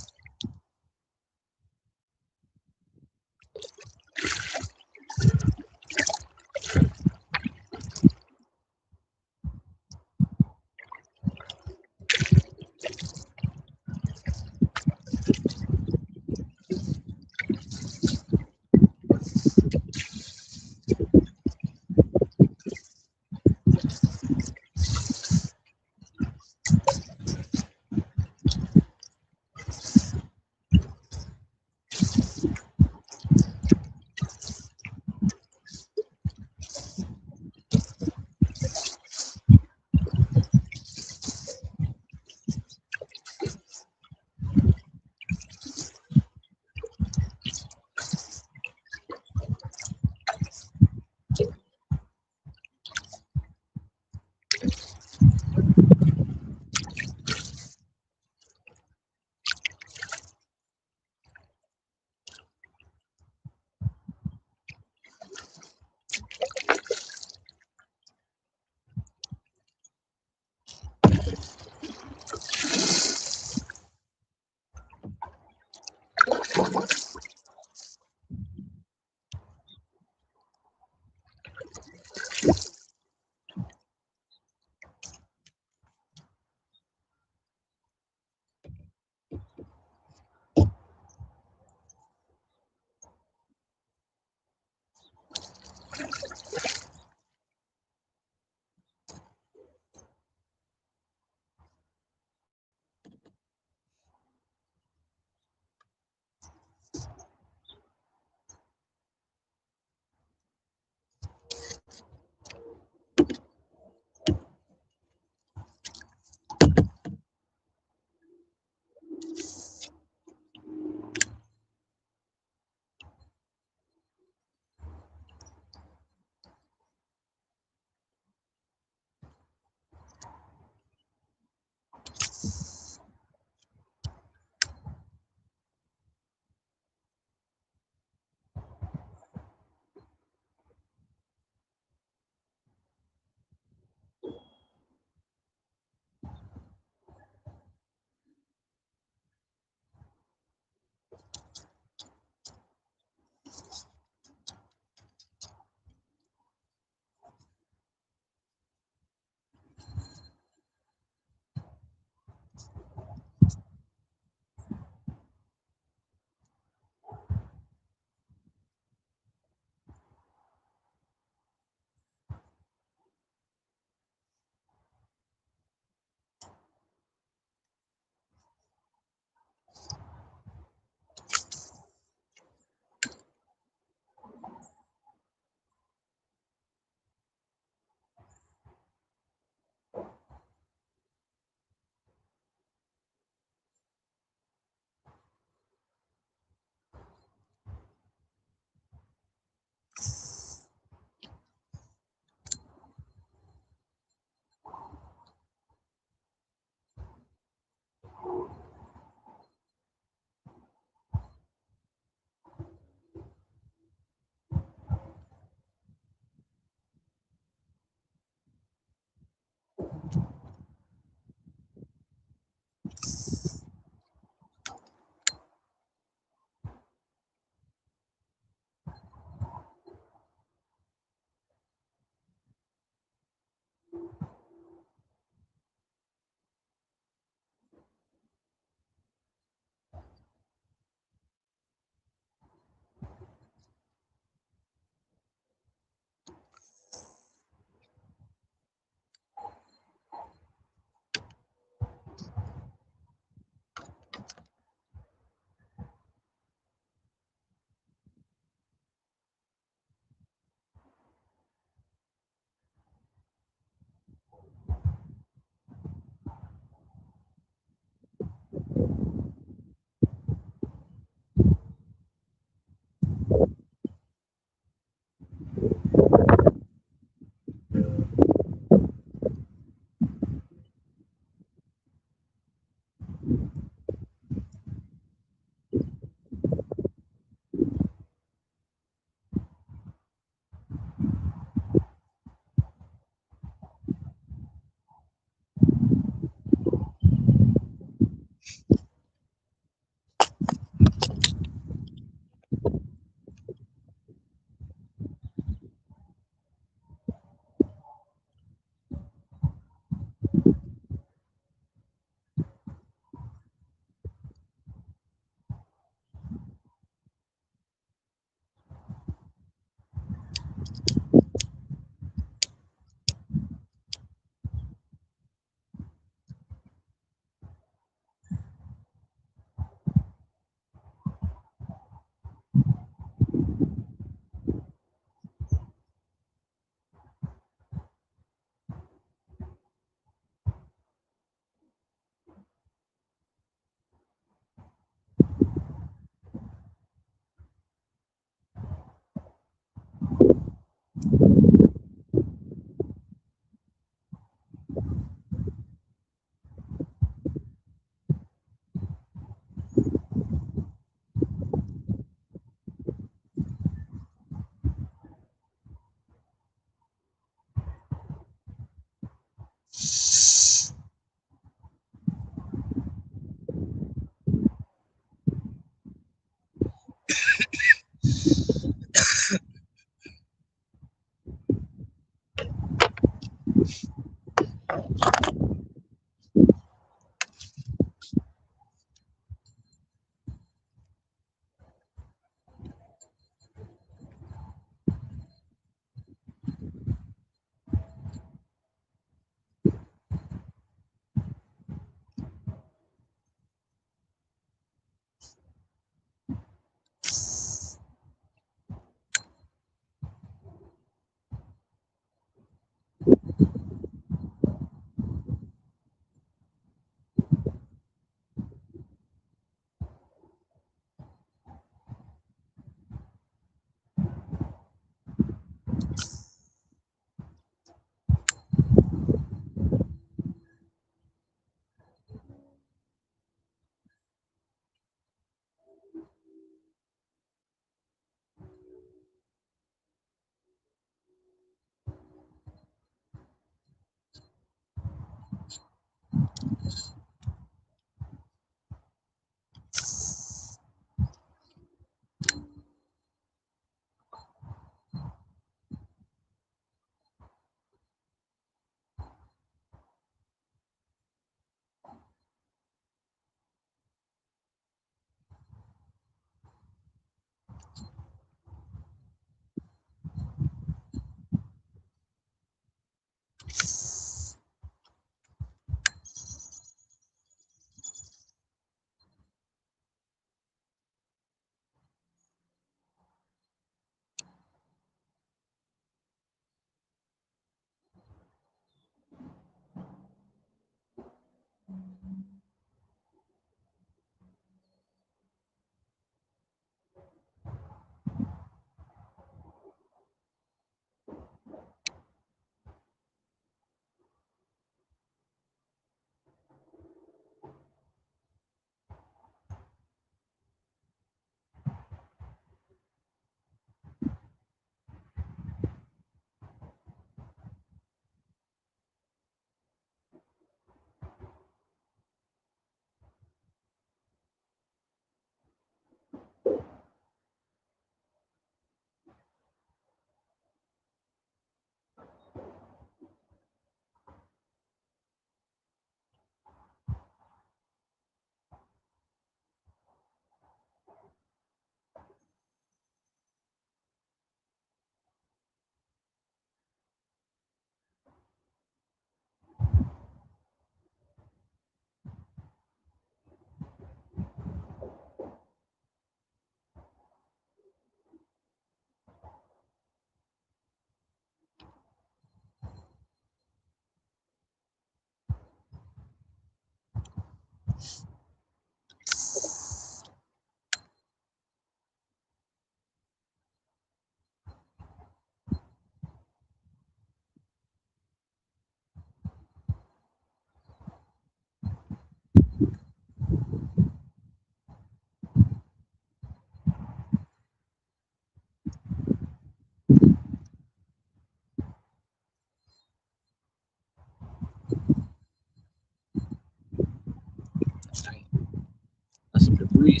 That's some debris.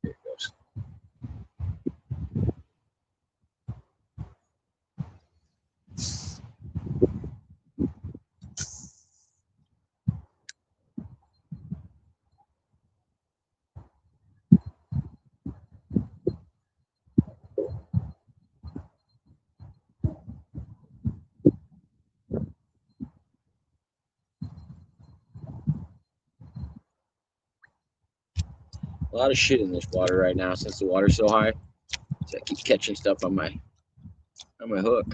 There it goes. A lot of shit in this water right now since the water's so high. So I keep catching stuff on my hook.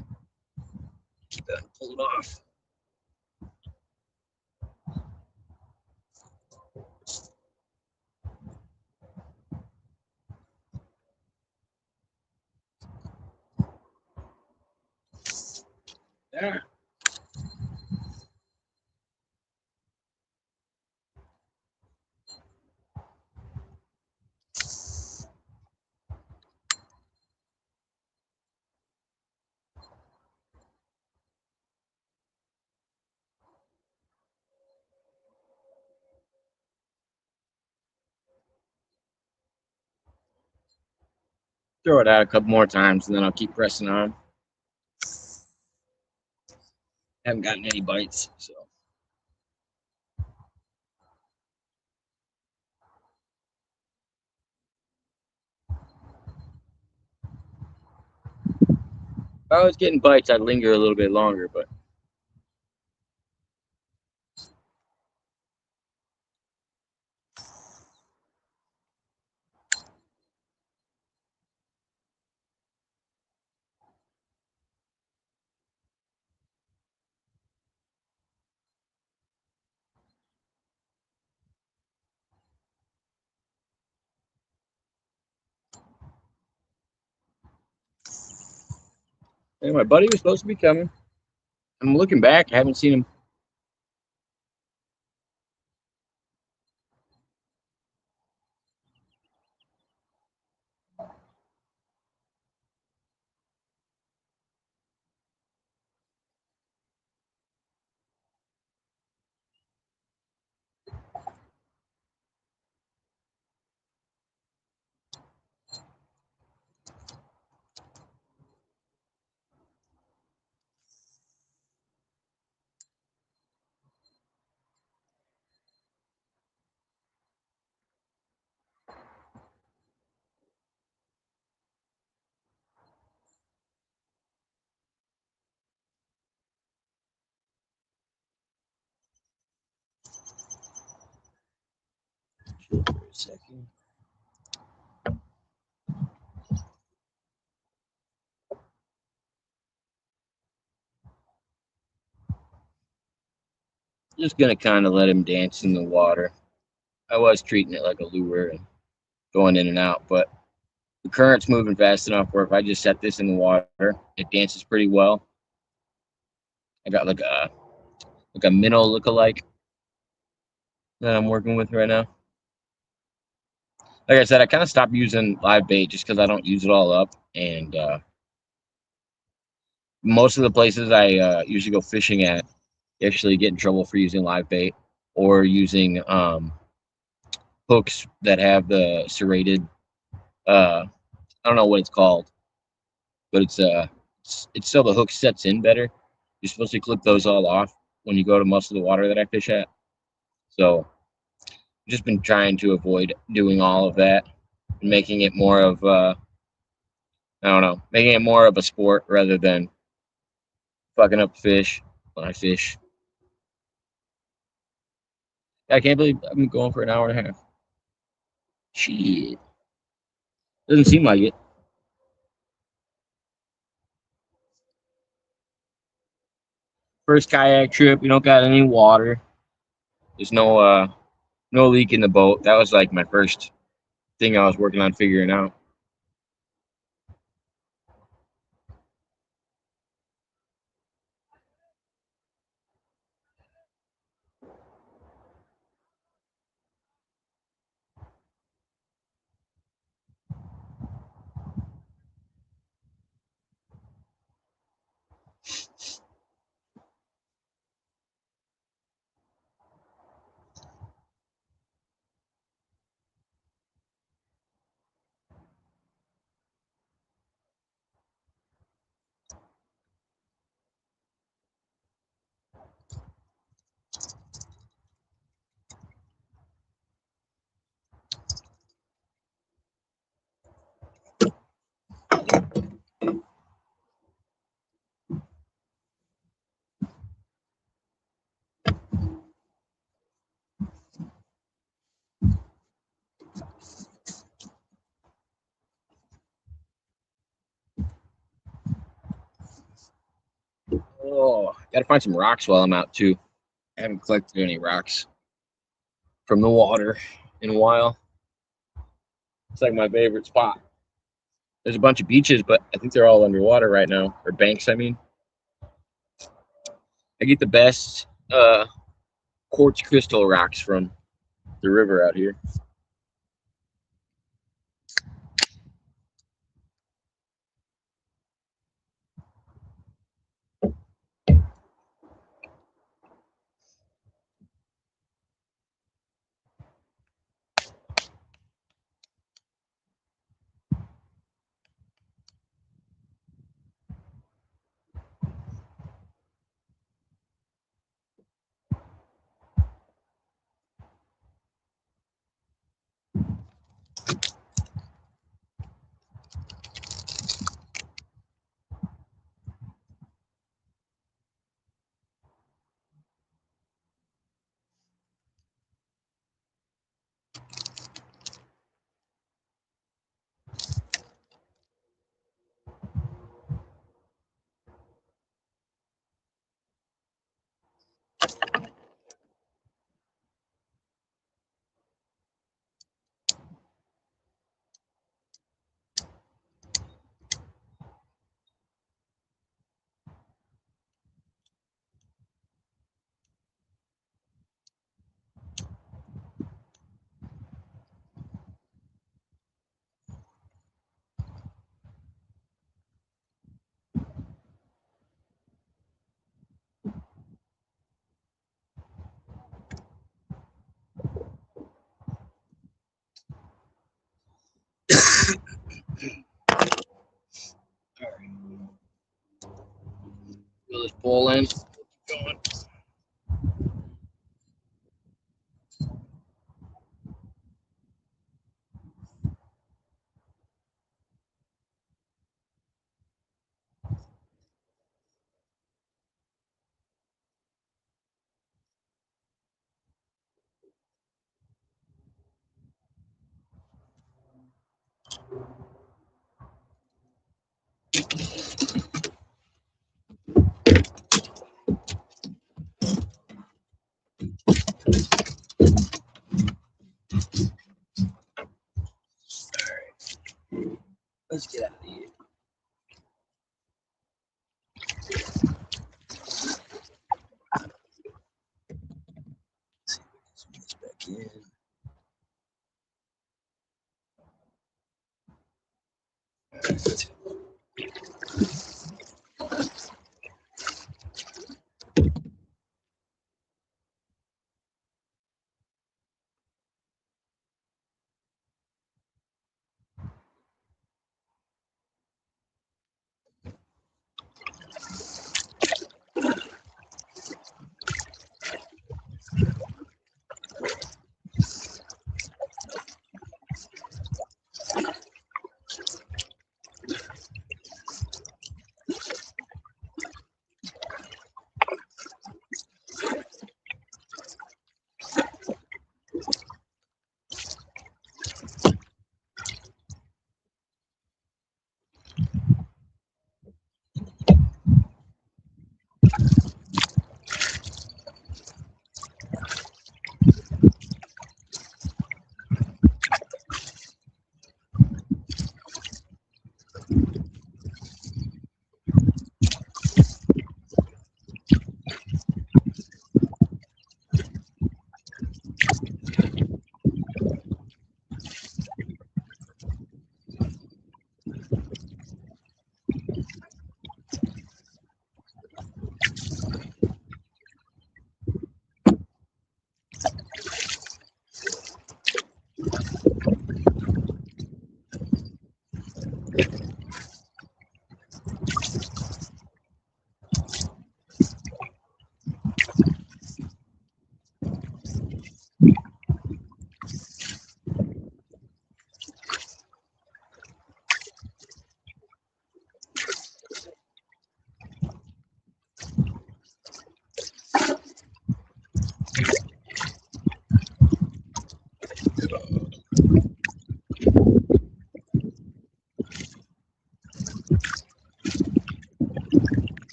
Keep that pull it off. There. Throw it out a couple more times and then I'll keep pressing on. Haven't gotten any bites, so. If I was getting bites, I'd linger a little bit longer, but hey, my buddy was supposed to be coming. I'm looking back, I haven't seen him. chill for a second. Just gonna kind of let him dance in the water. I was treating it like a lure and going in and out, but the current's moving fast enough where if I just set this in the water, it dances pretty well. I got like a minnow lookalike that I'm working with right now. Like I said, I kind of stopped using live bait just because I don't use it all up, and most of the places I usually go fishing at actually get in trouble for using live bait or using hooks that have the serrated. I don't know what it's called, but it's so the hook sets in better. You're supposed to clip those all off when you go to most of the water that I fish at. So I've just been trying to avoid doing all of that and making it more of I don't know, making it more of a sport rather than fucking up fish when I fish. I can't believe I've been going for an hour and a half. Shit. Doesn't seem like it. First kayak trip, we don't got any water. There's no leak in the boat. That was like my first thing I was working on figuring out. Oh, gotta find some rocks while I'm out too. I haven't collected any rocks from the water in a while. It's like my favorite spot. There's a bunch of beaches, but I think they're all underwater right now, or banks. I mean, I get the best quartz crystal rocks from the river out here. All right. Fill this bowl in. Keep going. Let's get out of here. Let's see if we can swing this back in.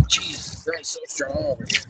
Jesus, that's so strong over here.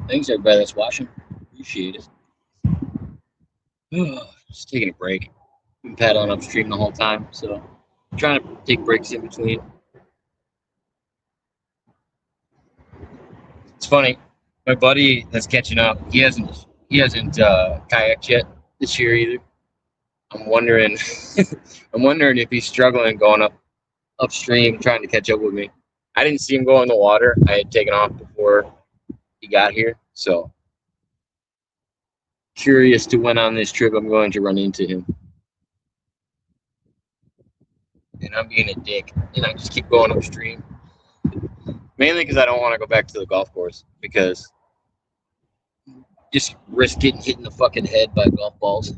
Thanks, everybody that's watching. Appreciate it. Just taking a break. Been paddling upstream the whole time, so I'm trying to take breaks in between. It's funny. My buddy that's catching up, he hasn't kayaked yet this year either. I'm wondering I'm wondering if he's struggling going upstream trying to catch up with me. I didn't see him go in the water. I had taken off before he got here, so curious to when on this trip I'm going to run into him. And I'm being a dick, and I just keep going upstream. Mainly because I don't want to go back to the golf course, because just risk getting hit in the fucking head by golf balls.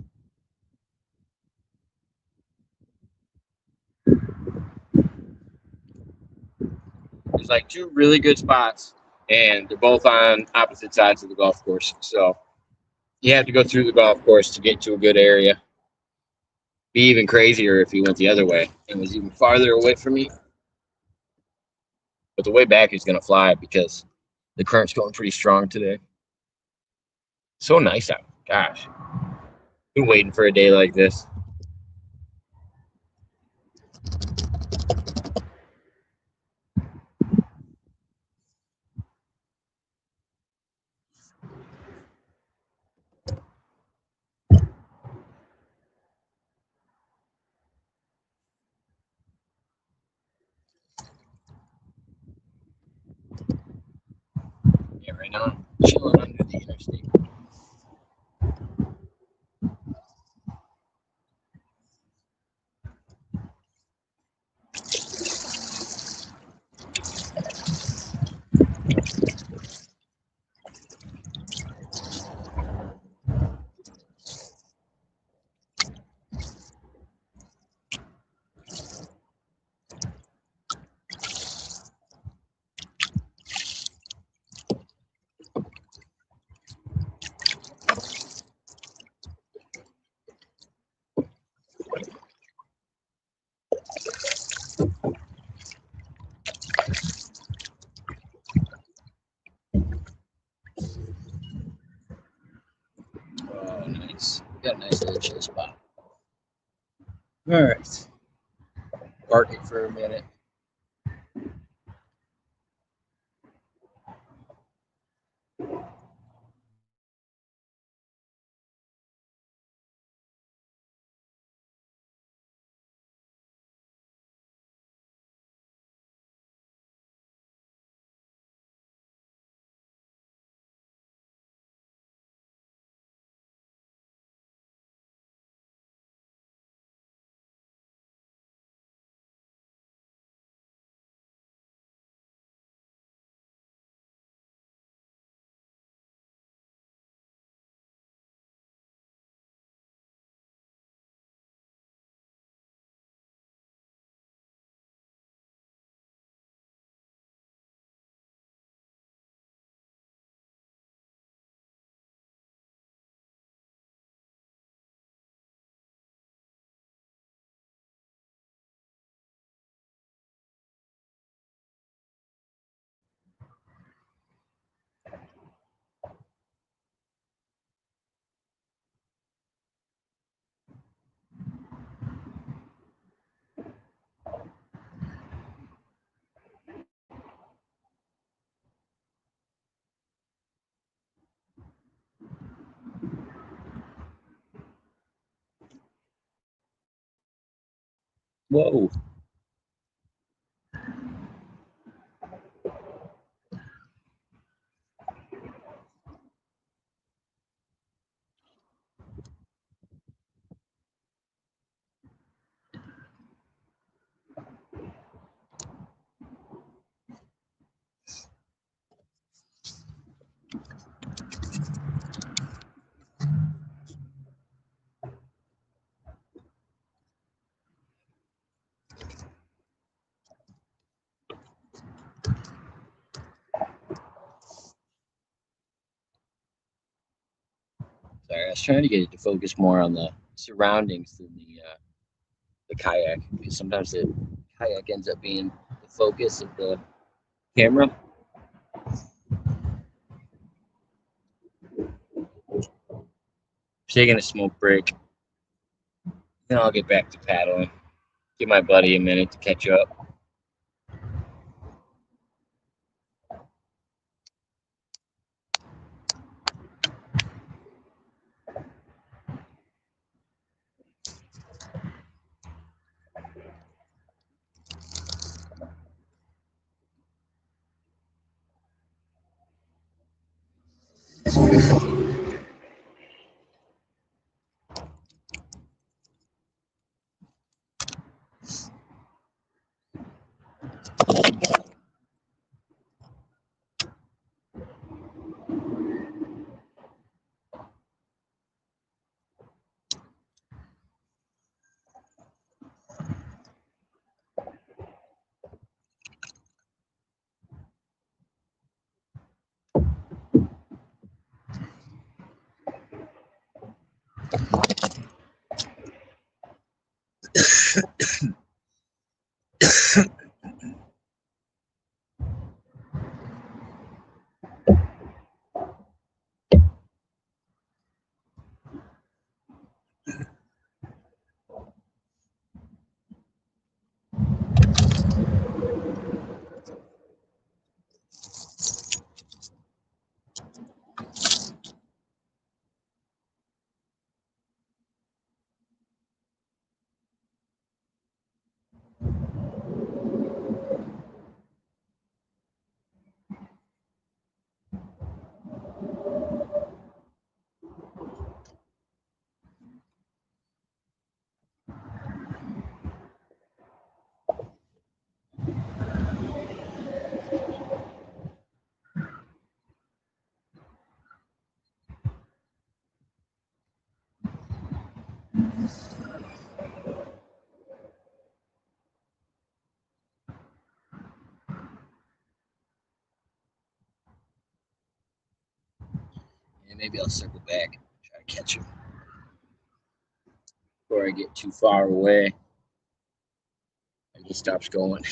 There's like two really good spots, and they're both on opposite sides of the golf course. So you have to go through the golf course to get to a good area. Be even crazier if you went the other way and was even farther away from me. But the way back is going to fly because the current's going pretty strong today. So nice out. Gosh. Been waiting for a day like this. Yeah, right now I'm chilling under the interstate. Oh, nice. We got a nice little chill spot. All right. Park it for a minute. Whoa. Sorry, I was trying to get it to focus more on the surroundings than the kayak, because sometimes the kayak ends up being the focus of the camera. Taking a smoke break. Then I'll get back to paddling. Give my buddy a minute to catch up. And maybe I'll circle back, try to catch him before I get too far away and he stops going.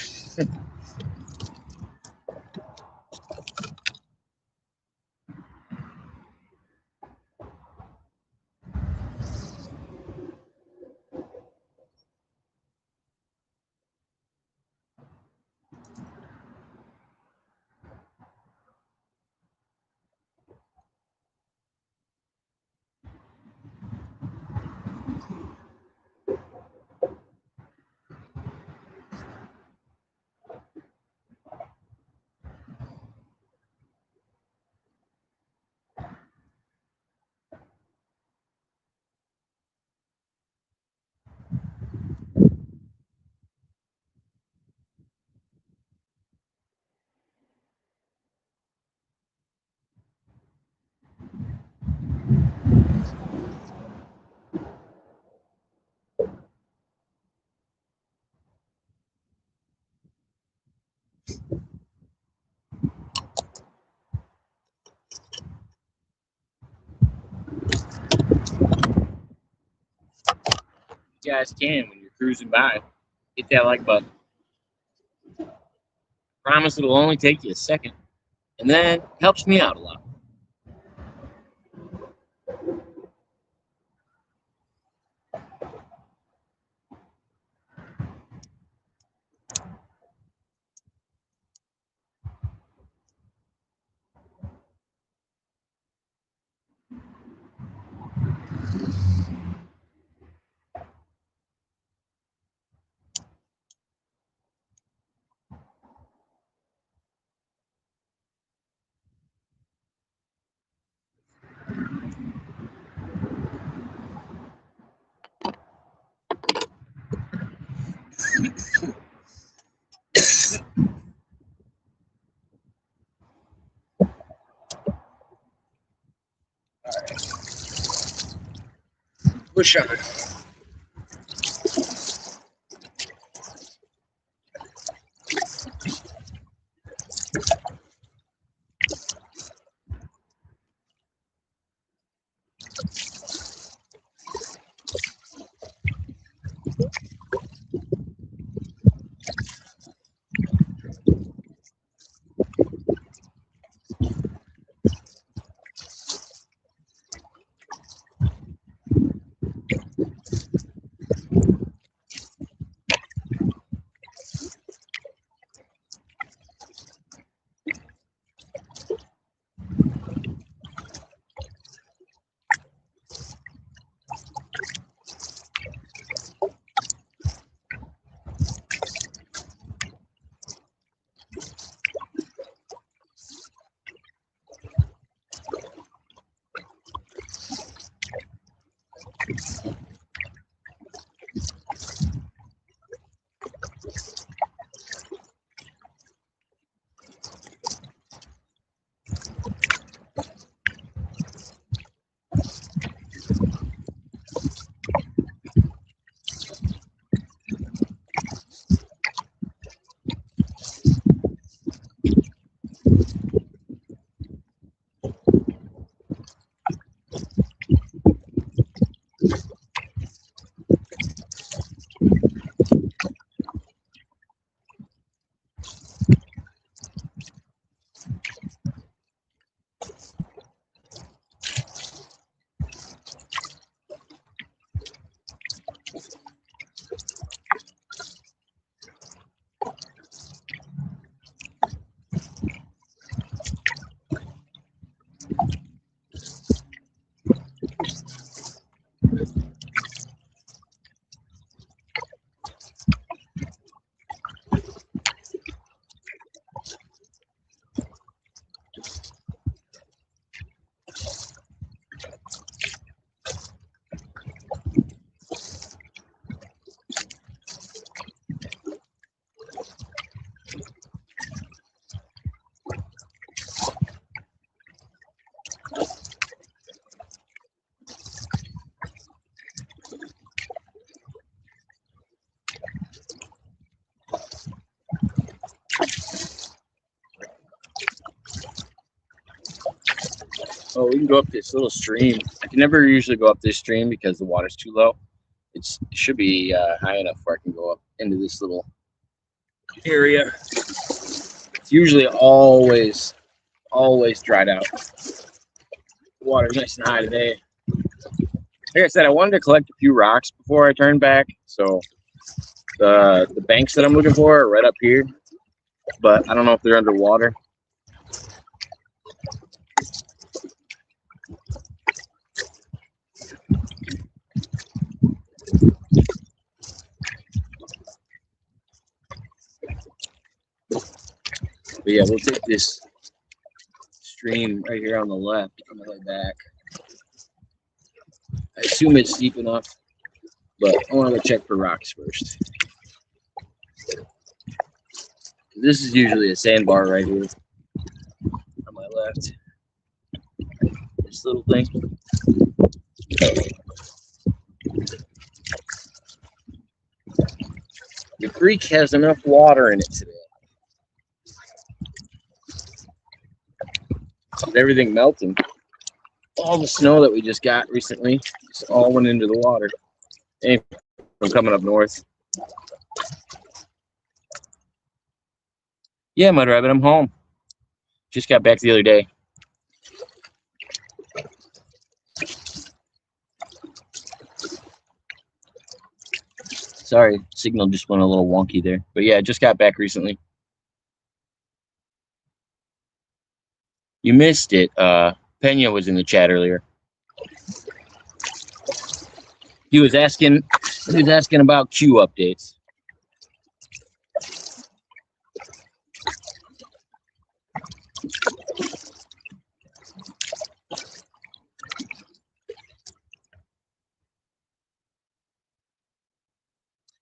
You guys can, when you're cruising by, hit that like button. Promise it'll only take you a second, and then helps me out a lot. Push on. Oh, we can go up this little stream. I can never usually go up this stream because the water's too low. It should be high enough where I can go up into this little area. It's usually always dried out. The water's nice and high today. Like I said, I wanted to collect a few rocks before I turn back. So the banks that I'm looking for are right up here, but I don't know if they're underwater. But yeah, we'll take this stream right here on the left on the way back. I assume it's deep enough, but I want to go check for rocks first. This is usually a sandbar right here on my left. This little thing. The creek has enough water in it today. With everything melting, all the snow that we just got recently just all went into the water. Anyway, I'm coming up north. Yeah, Mudrabbit, I'm home. Just got back the other day. Sorry, signal just went a little wonky there. But yeah, just got back recently. You missed it. Pena was in the chat earlier. He was asking about queue updates.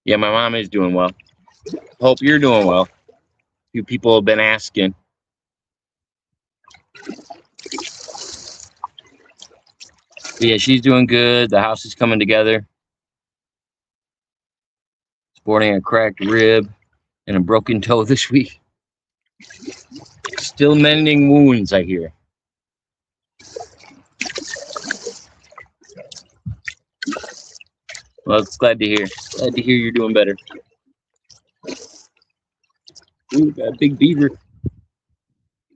Yeah, my mom is doing well. Hope you're doing well. A few people have been asking. But yeah, she's doing good. The house is coming together. Sporting a cracked rib and a broken toe this week. Still mending wounds, I hear. Well, it's glad to hear. Glad to hear you're doing better. Ooh, got a big beaver.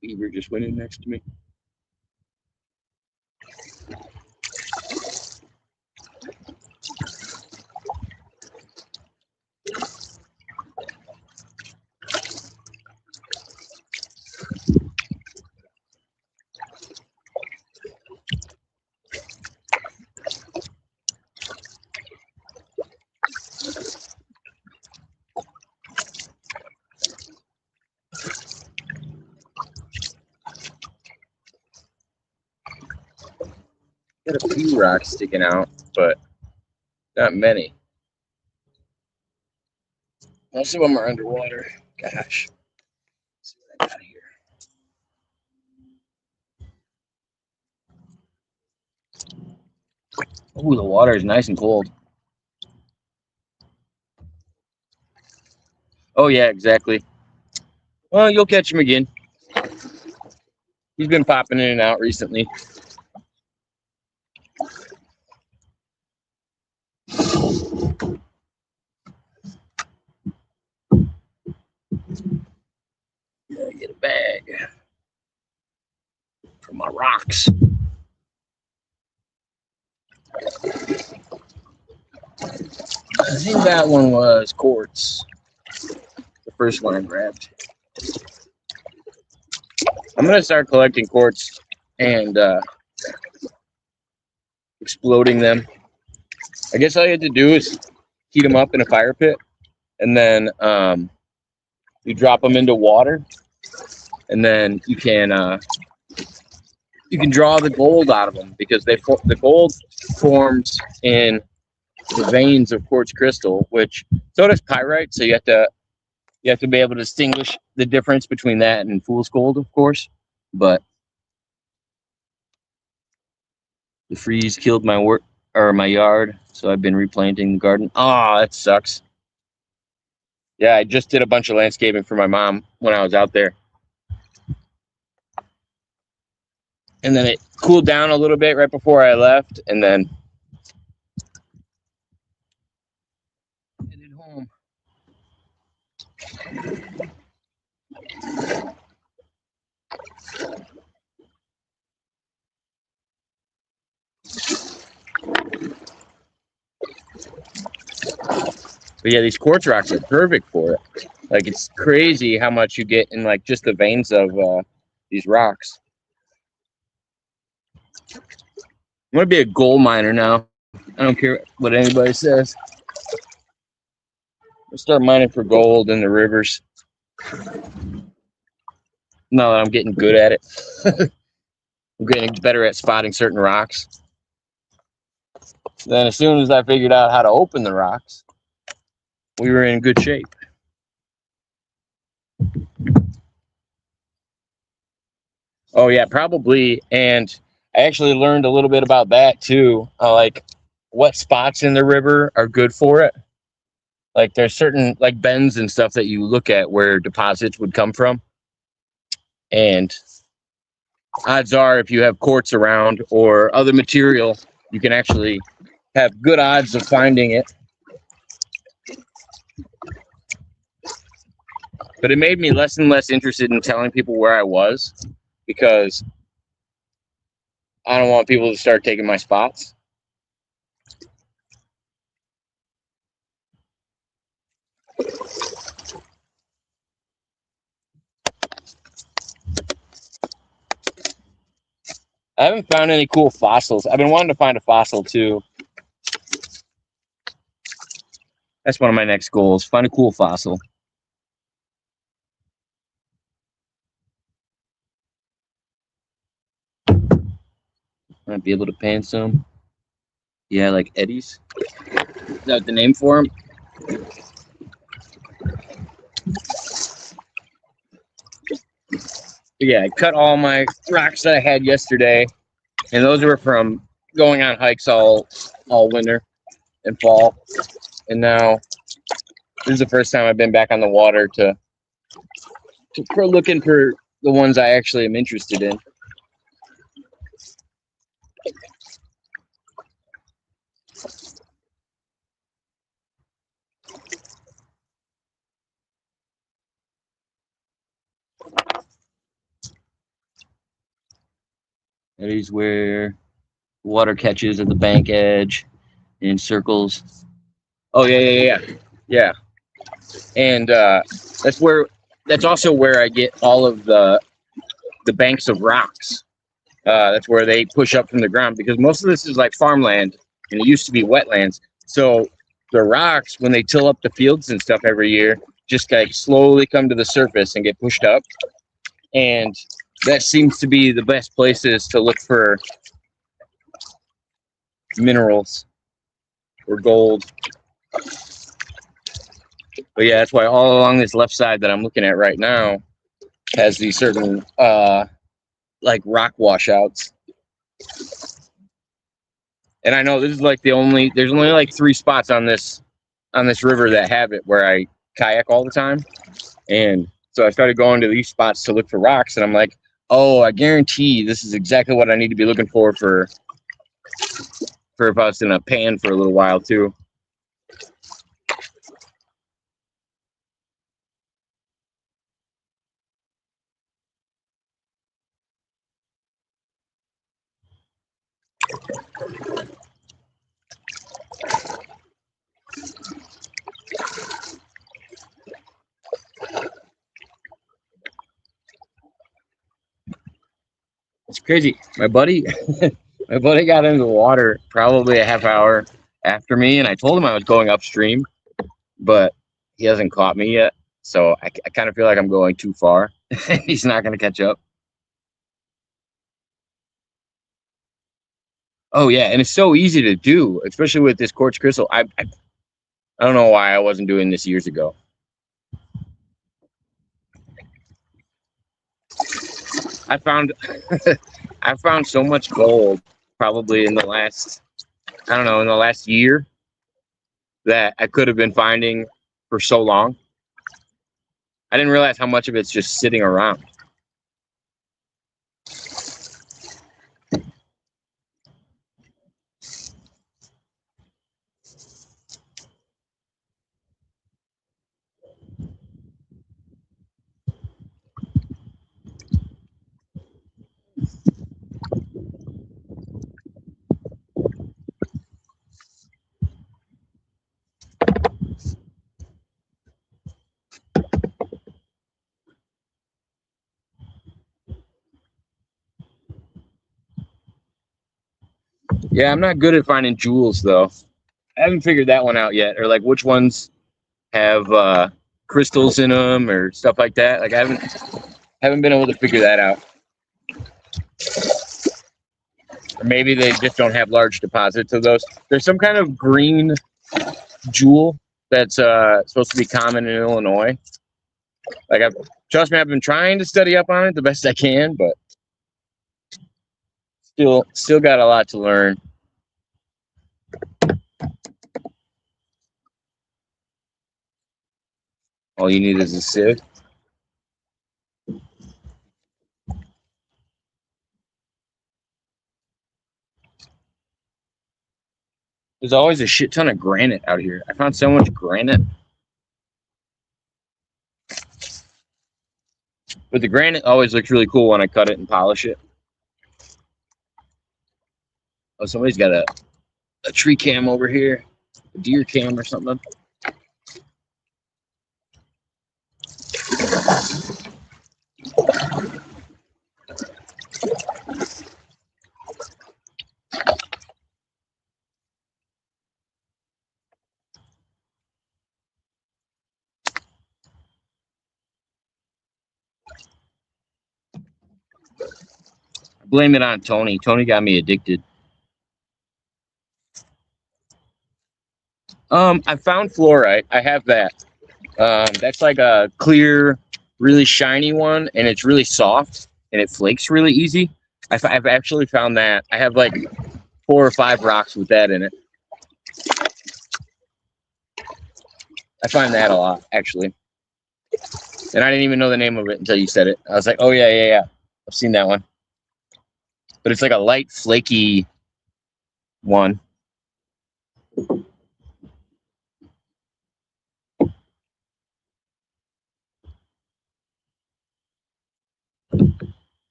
Beaver just went in next to me. Got a few rocks sticking out, but Not many. Most of them are underwater. Gosh. Let's see what I got here. Oh, the water is nice and cold. Oh, yeah, exactly. Well, you'll catch him again. He's been popping in and out recently. Yeah, get a bag for my rocks. I think that one was quartz. The first one I grabbed. I'm gonna start collecting quartz and exploding them. I guess all you have to do is heat them up in a fire pit, and then you drop them into water, and then you can draw the gold out of them, because the gold forms in the veins of quartz crystal, which so does pyrite. So you have to be able to distinguish the difference between that and fool's gold, of course. But the freeze killed my yard, so I've been replanting the garden. Oh, that sucks. Yeah, I just did a bunch of landscaping for my mom when I was out there. And then it cooled down a little bit right before I left, and then headed home. But yeah, these quartz rocks are perfect for it. Like, it's crazy how much you get in like just the veins of these rocks. I'm gonna be a gold miner now. I don't care what anybody says. I'll start mining for gold in the rivers. Now that I'm getting good at it. I'm getting better at spotting certain rocks. Then as soon as I figured out how to open the rocks, we were in good shape. Oh yeah, probably. And I actually learned a little bit about that too. Like what spots in the river are good for it. Like there's certain like bends and stuff that you look at where deposits would come from. And odds are, if you have quartz around or other material, you can actually have good odds of finding it. But it made me less and less interested in telling people where I was, because I don't want people to start taking my spots. I haven't found any cool fossils. I've been wanting to find a fossil too. That's one of my next goals. Find a cool fossil. Might be able to pan some. Yeah, like eddies. Is that the name for them? Yeah, I cut all my rocks that I had yesterday, and those were from going on hikes all winter and fall. And now this is the first time I've been back on the water for looking for the ones I actually am interested in. That is where water catches at the bank edge in circles. Oh yeah. And that's also where I get all of the banks of rocks. That's where they push up from the ground, because most of this is like farmland and it used to be wetlands. So the rocks, when they till up the fields and stuff every year, just like slowly come to the surface and get pushed up. And that seems to be the best places to look for minerals. were gold. But yeah, that's why all along this left side that I'm looking at right now has these certain like rock washouts. And I know this is like there's only like 3 spots on this river that have it where I kayak all the time. And so I started going to these spots to look for rocks, and I'm like, oh, I guarantee this is exactly what I need to be looking for if I was in a pan for a little while too. It's crazy. My buddy got into the water probably a half hour after me, and I told him I was going upstream, but he hasn't caught me yet. So I kind of feel like I'm going too far. He's not going to catch up. Oh yeah, and it's so easy to do, especially with this quartz crystal. I don't know why I wasn't doing this years ago. I found I found so much gold probably in the last, I don't know, in the last year that I could have been finding for so long. I didn't realize how much of it's just sitting around. Yeah, I'm not good at finding jewels though. I haven't figured that one out yet, or like which ones have crystals in them or stuff like that. Like I haven't been able to figure that out. Or maybe they just don't have large deposits of those. There's some kind of green jewel that's supposed to be common in Illinois. Like trust me, I've been trying to study up on it the best I can, but still got a lot to learn. All you need is a sieve. There's always a shit ton of granite out here. I found so much granite. But the granite always looks really cool when I cut it and polish it. Oh, somebody's got a tree cam over here. A deer cam or something. Blame it on Tony. Tony got me addicted. I found fluorite. I have that. That's like a clear, really shiny one, and it's really soft, and it flakes really easy. I've actually found that. I have like 4 or 5 rocks with that in it. I find that a lot, actually. And I didn't even know the name of it until you said it. I was like, oh, yeah. I've seen that one. But it's like a light, flaky one.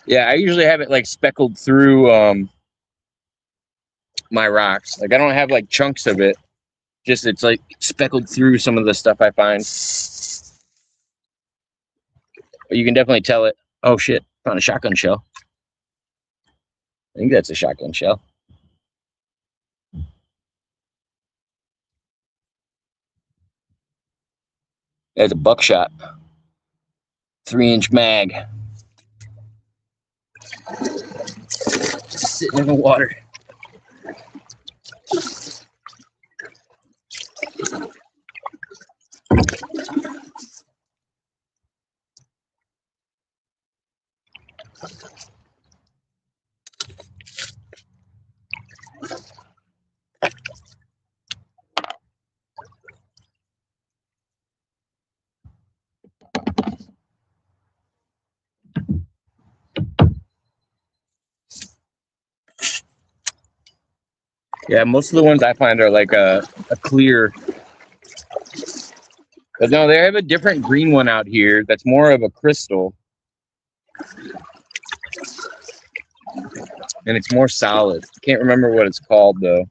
Yeah, I usually have it like speckled through my rocks. Like I don't have like chunks of it. Just it's like speckled through some of the stuff I find. But you can definitely tell it. Oh shit, found a shotgun shell. I think that's a shotgun shell. That's a buckshot. 3-inch mag. Sitting in the water. Yeah, most of the ones I find are like a clear. But no, they have a different green one out here that's more of a crystal. And it's more solid. Can't remember what it's called though.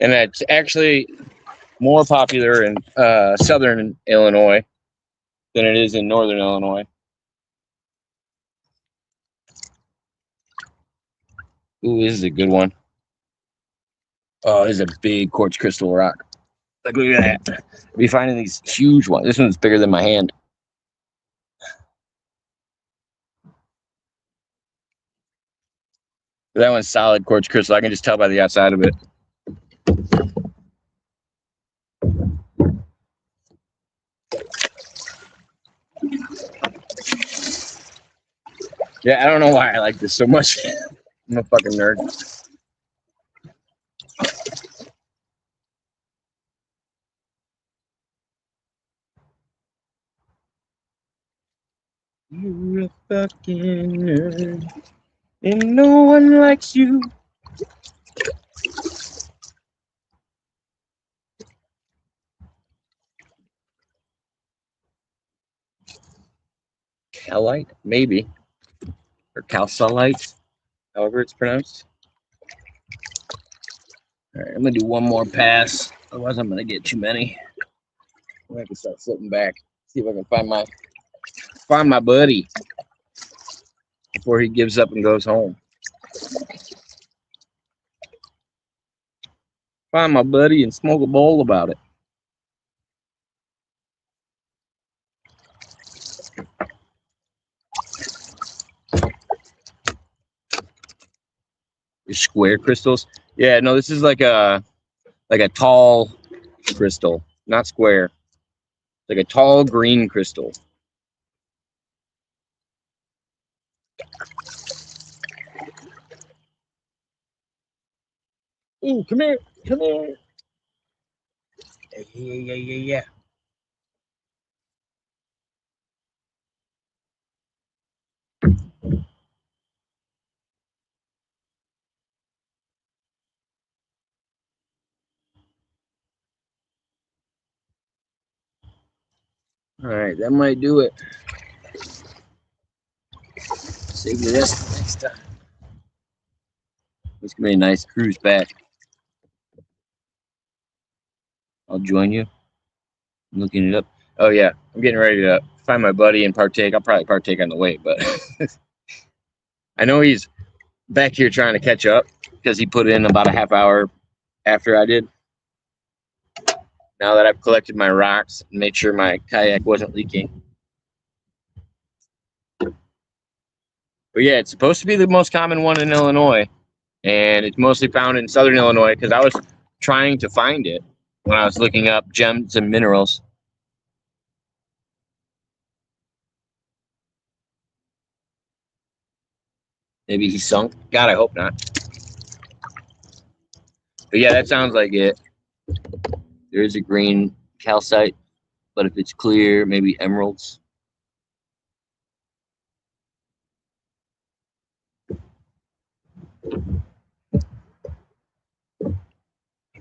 And it's actually more popular in southern Illinois than it is in northern Illinois. Ooh, this is a good one. Oh, this is a big quartz crystal rock. Like, look at that. We're finding these huge ones. This one's bigger than my hand. That one's solid quartz crystal. I can just tell by the outside of it. Yeah, I don't know why I like this so much. I'm a fucking nerd. You're a fucking nerd, and no one likes you. Calite, maybe. Or calcite, however it's pronounced. All right, I'm gonna do one more pass. Otherwise, I'm gonna get too many. I'm gonna have to start flipping back. See if I can find my buddy before he gives up and goes home. Find my buddy and smoke a bowl about it. Square crystals. Yeah, no, this is like a tall crystal, not square. Like a tall green crystal. Ooh, come here, come here. Yeah. All right, that might do it. Save the rest next time. It's gonna be a nice cruise back. I'll join you. I'm looking it up. Oh yeah, I'm getting ready to find my buddy and partake. I'll probably partake on the way, but I know he's back here trying to catch up because he put in about a half hour after I did. Now that I've collected my rocks and made sure my kayak wasn't leaking. But yeah, it's supposed to be the most common one in Illinois, and it's mostly found in southern Illinois because I was trying to find it when I was looking up gems and minerals. Maybe he sunk. God, I hope not. But yeah, that sounds like it. There is a green calcite, but if it's clear, maybe emeralds.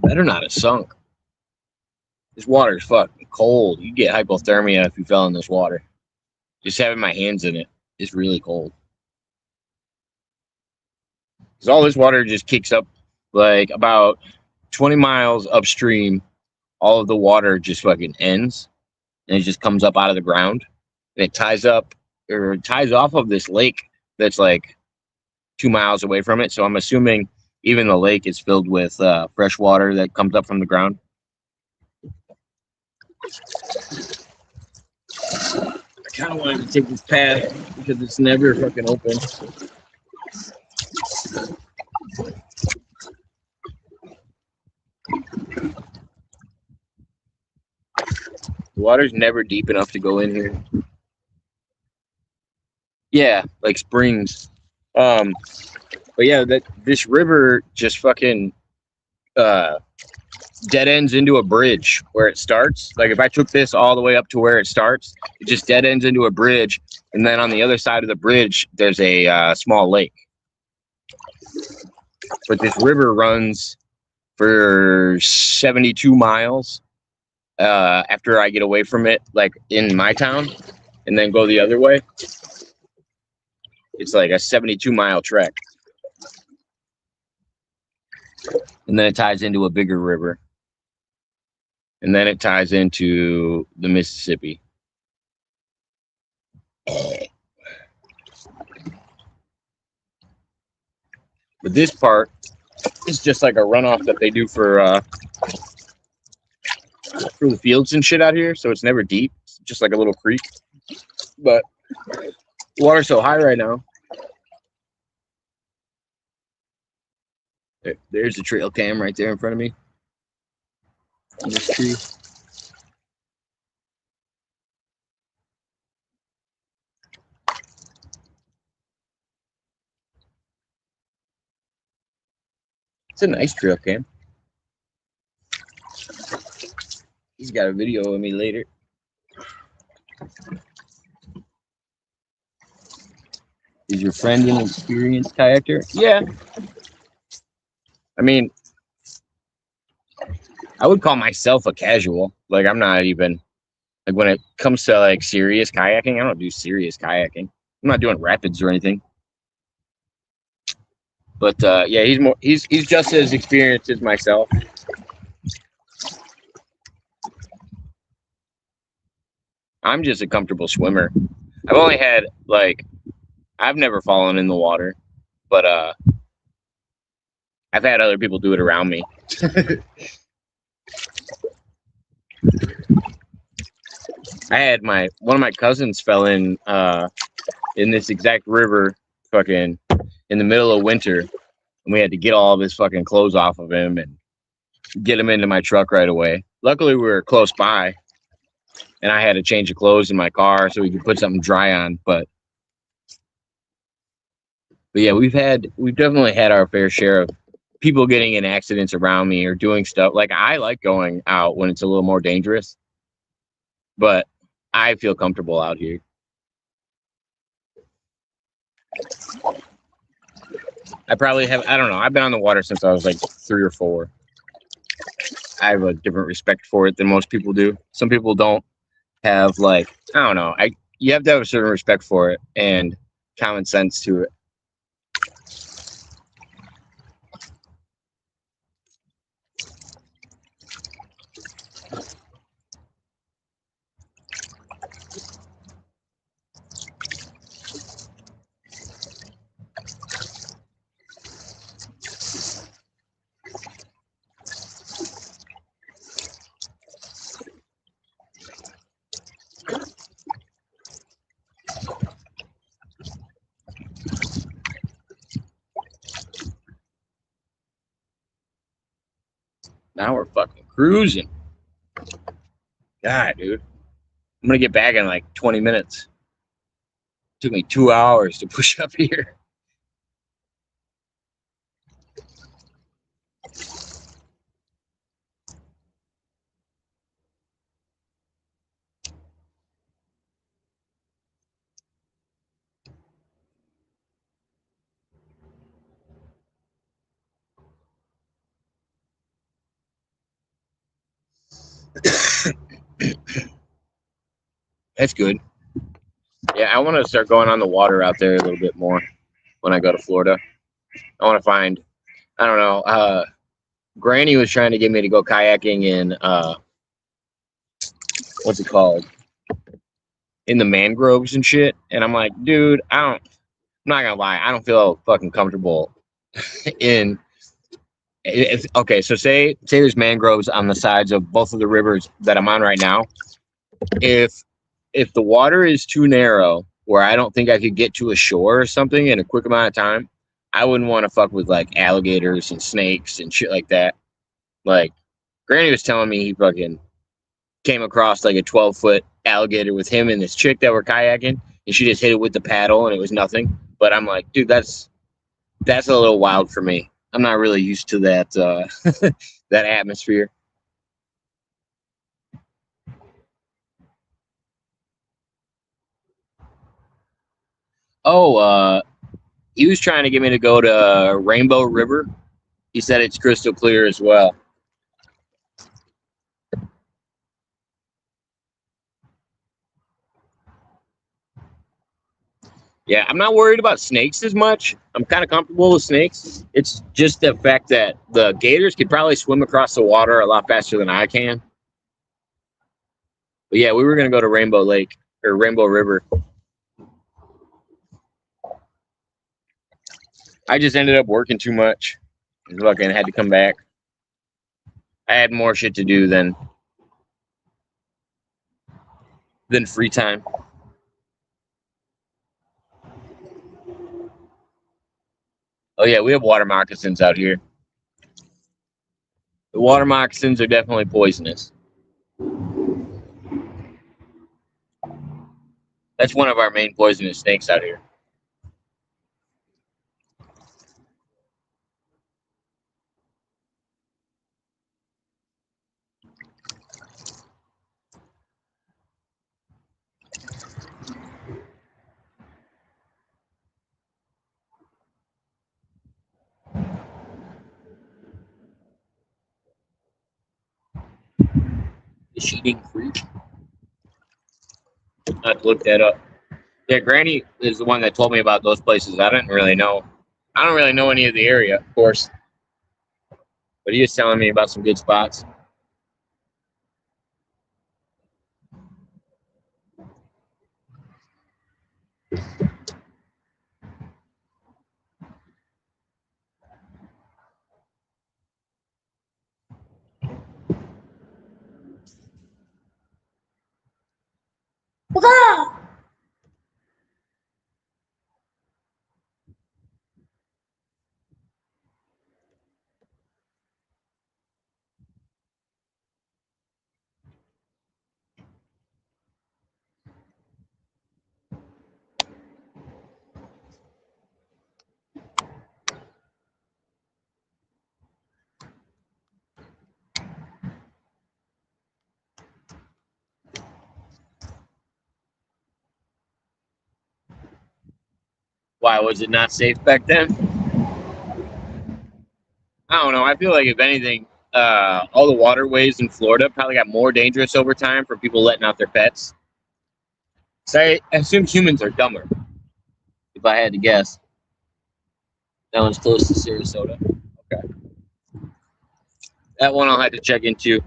Better not have sunk. This water is fucking cold. You get hypothermia if you fell in this water. Just having my hands in it is really cold. Because all this water just kicks up like about 20 miles upstream. All of the water just fucking ends. And it just comes up out of the ground. And it ties up or ties off of this lake that's like 2 miles away from it. So I'm assuming even the lake is filled with fresh water that comes up from the ground. kind of wanted to take this path because it's never fucking open. The water's never deep enough to go in here. Yeah, like springs. But yeah, this river just fucking dead ends into a bridge where it starts. Like if I took this all the way up to where it starts, it just dead ends into a bridge, and then on the other side of the bridge there's a small lake. But this river runs for 72 miles after I get away from it, like in my town, and then go the other way. It's like a 72-mile trek. And then it ties into a bigger river. And then it ties into the Mississippi. But this part is just like a runoff that they do for the fields and shit out here. So it's never deep. It's just like a little creek. But the water's so high right now. There's the trail cam right there in front of me. On this tree. It's a nice trail cam. He's got a video of me later. Is your friend an experienced kayaker? Yeah. I mean, I would call myself a casual. Like, I'm not even, like, when it comes to, like, serious kayaking, I don't do serious kayaking. I'm not doing rapids or anything. But, yeah, he's just as experienced as myself. I'm just a comfortable swimmer. I've only had, like, I've never fallen in the water, but, I've had other people do it around me. I had one of my cousins fell in this exact river fucking in the middle of winter, and we had to get all of his fucking clothes off of him and get him into my truck right away. Luckily we were close by, and I had to change the clothes in my car so we could put something dry on. But yeah, we've definitely had our fair share of people getting in accidents around me or doing stuff. Like, I like going out when it's a little more dangerous, but I feel comfortable out here. I probably have, I don't know, I've been on the water since I was like 3 or 4. I have a different respect for it than most people do. Some people don't have, like, I don't know, you have to have a certain respect for it and common sense to it. Now we're fucking cruising. God, dude. I'm gonna get back in like 20 minutes. Took me 2 hours to push up here. That's good. Yeah, I want to start going on the water out there a little bit more when I go to Florida. I want to find, I don't know, Granny was trying to get me to go kayaking in, what's it called? In the mangroves and shit. And I'm like, dude, I'm not gonna lie, I don't feel fucking comfortable in, okay, so say there's mangroves on the sides of both of the rivers that I'm on right now. If if the water is too narrow where I don't think I could get to a shore or something in a quick amount of time, I wouldn't want to fuck with like alligators and snakes and shit like that. Like Granny was telling me he fucking came across like a 12-foot alligator with him and this chick that were kayaking, and she just hit it with the paddle and it was nothing. But I'm like, dude, that's a little wild for me. I'm not really used to that that atmosphere. Oh, he was trying to get me to go to Rainbow River. He said it's crystal clear as well. Yeah, I'm not worried about snakes as much. I'm kind of comfortable with snakes. It's just the fact that the gators could probably swim across the water a lot faster than I can. But yeah, we were going to go to Rainbow Lake or Rainbow River. I just ended up working too much. I fucking had to come back. I had more shit to do than free time. Oh yeah, we have water moccasins out here. The water moccasins are definitely poisonous. That's one of our main poisonous snakes out here. The Sheeting Creek. I have to look that up. Yeah, Granny is the one that told me about those places. I didn't really know. I don't really know any of the area, of course. But he was telling me about some good spots. Why, was it not safe back then? I don't know. I feel like if anything, all the waterways in Florida probably got more dangerous over time for people letting out their pets. So I assume humans are dumber, if I had to guess. That one's close to Sarasota. Okay. That one I'll have to check into.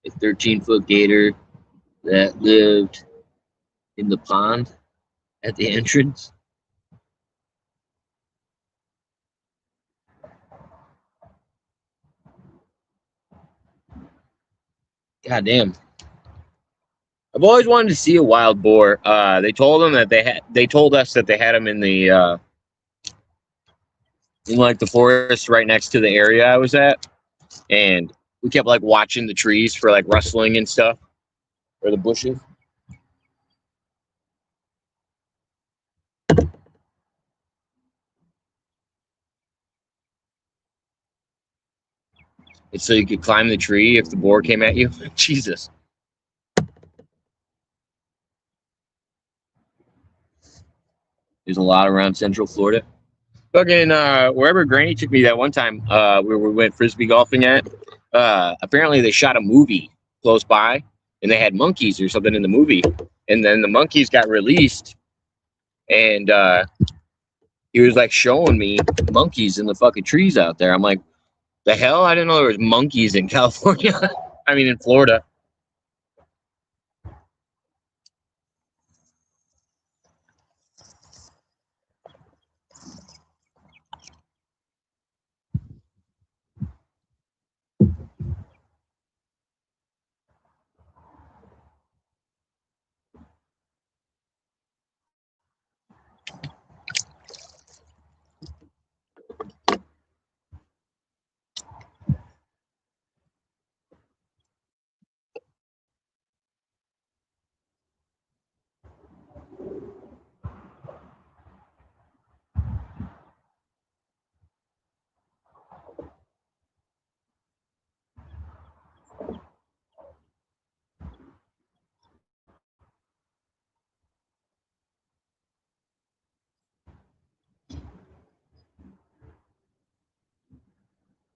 A 13-foot gator that lived in the pond at the entrance. God damn. I've always wanted to see a wild boar. They told them that they told us that they had them in the in like the forest right next to the area I was at, and we kept like watching the trees for like rustling and stuff, or the bushes. And so you could climb the tree if the boar came at you. Jesus. There's a lot around Central Florida. Fucking wherever Granny took me that one time, where we went frisbee golfing at. Apparently they shot a movie close by, and they had monkeys or something in the movie. And then the monkeys got released, and he was like showing me monkeys in the fucking trees out there. I'm like, the hell? I didn't know there was monkeys in California. I mean, in Florida.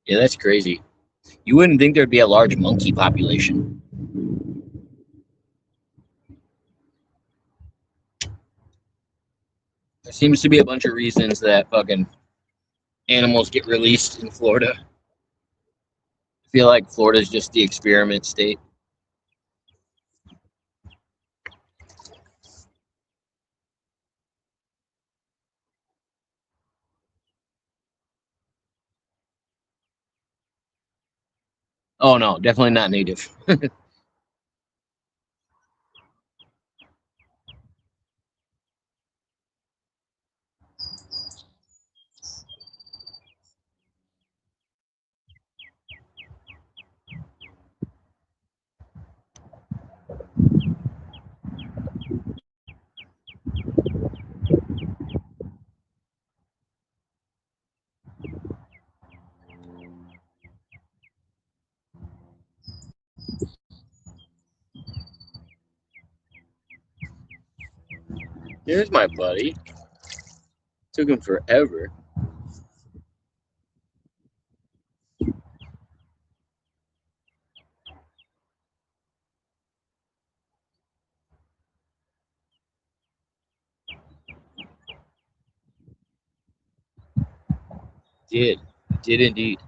Yeah, that's crazy. You wouldn't think there'd be a large monkey population. There seems to be a bunch of reasons that fucking animals get released in Florida. I feel like Florida's just the experiment state. Oh no, definitely not native. Here's my buddy. Took him forever. Did indeed.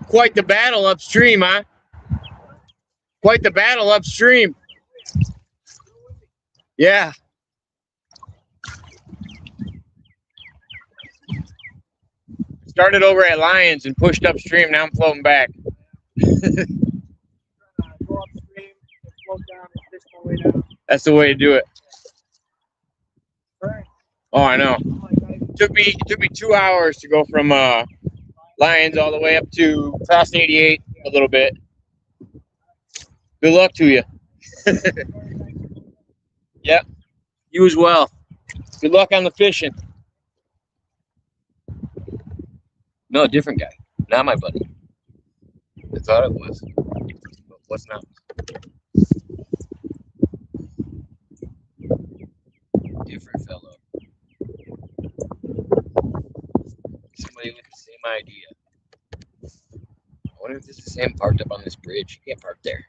Quite the battle upstream, huh? Quite the battle upstream. Yeah. Started over at Lions and pushed upstream. Now I'm floating back. Go upstream and float down and fish my way down. That's the way to do it. Right. Oh, I know. I'm like, Took me 2 hours to go from Lions all the way up to past 88 a little bit. Good luck to you. Yep. You as well. Good luck on the fishing. No, a different guy. Not my buddy. I thought it was. But what's not? Different fellow. Somebody with the same idea. I wonder if this is him parked up on this bridge. You can't park there.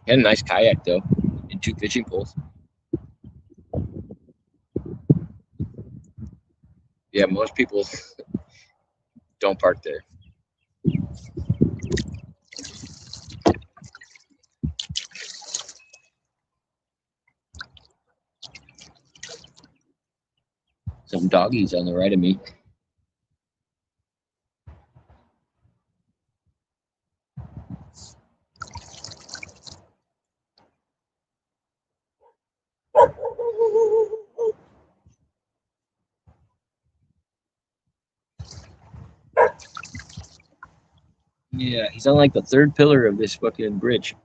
He had a nice kayak though, and 2 fishing poles. Yeah, most people don't park there. Some doggies on the right of me. Yeah, he's on like the 3rd pillar of this fucking bridge.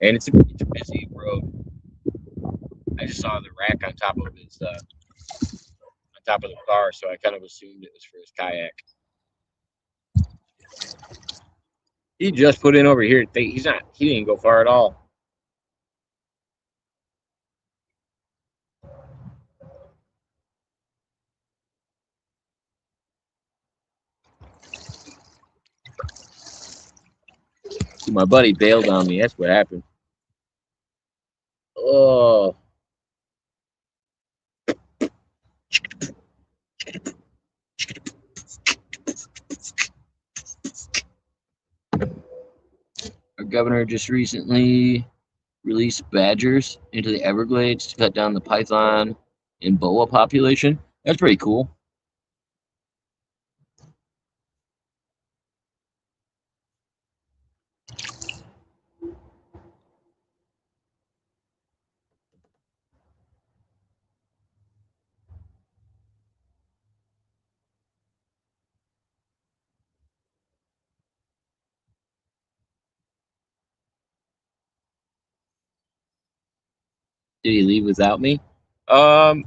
And it's a busy road. I just saw the rack on top of his top of the car, so I kind of assumed it was for his kayak. He just put in over here. He didn't go far at all. See, my buddy bailed on me. That's what happened. Oh. Our governor just recently released badgers into the Everglades to cut down the python and boa population. That's pretty cool. Did he leave without me? No.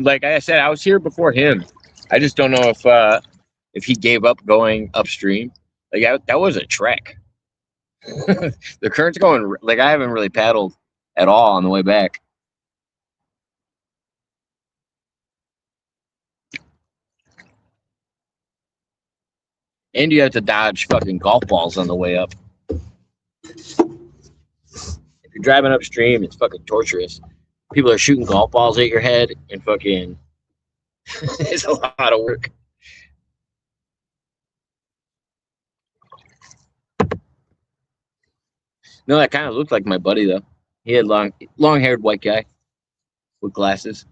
Like I said, I was here before him. I just don't know if he gave up going upstream. Like that was a trek. The current's going like I haven't really paddled at all on the way back. And you have to dodge fucking golf balls on the way up. If you're driving upstream, it's fucking torturous. People are shooting golf balls at your head and fucking it's a lot of work. No, that kind of looked like my buddy though. He had long-haired white guy with glasses.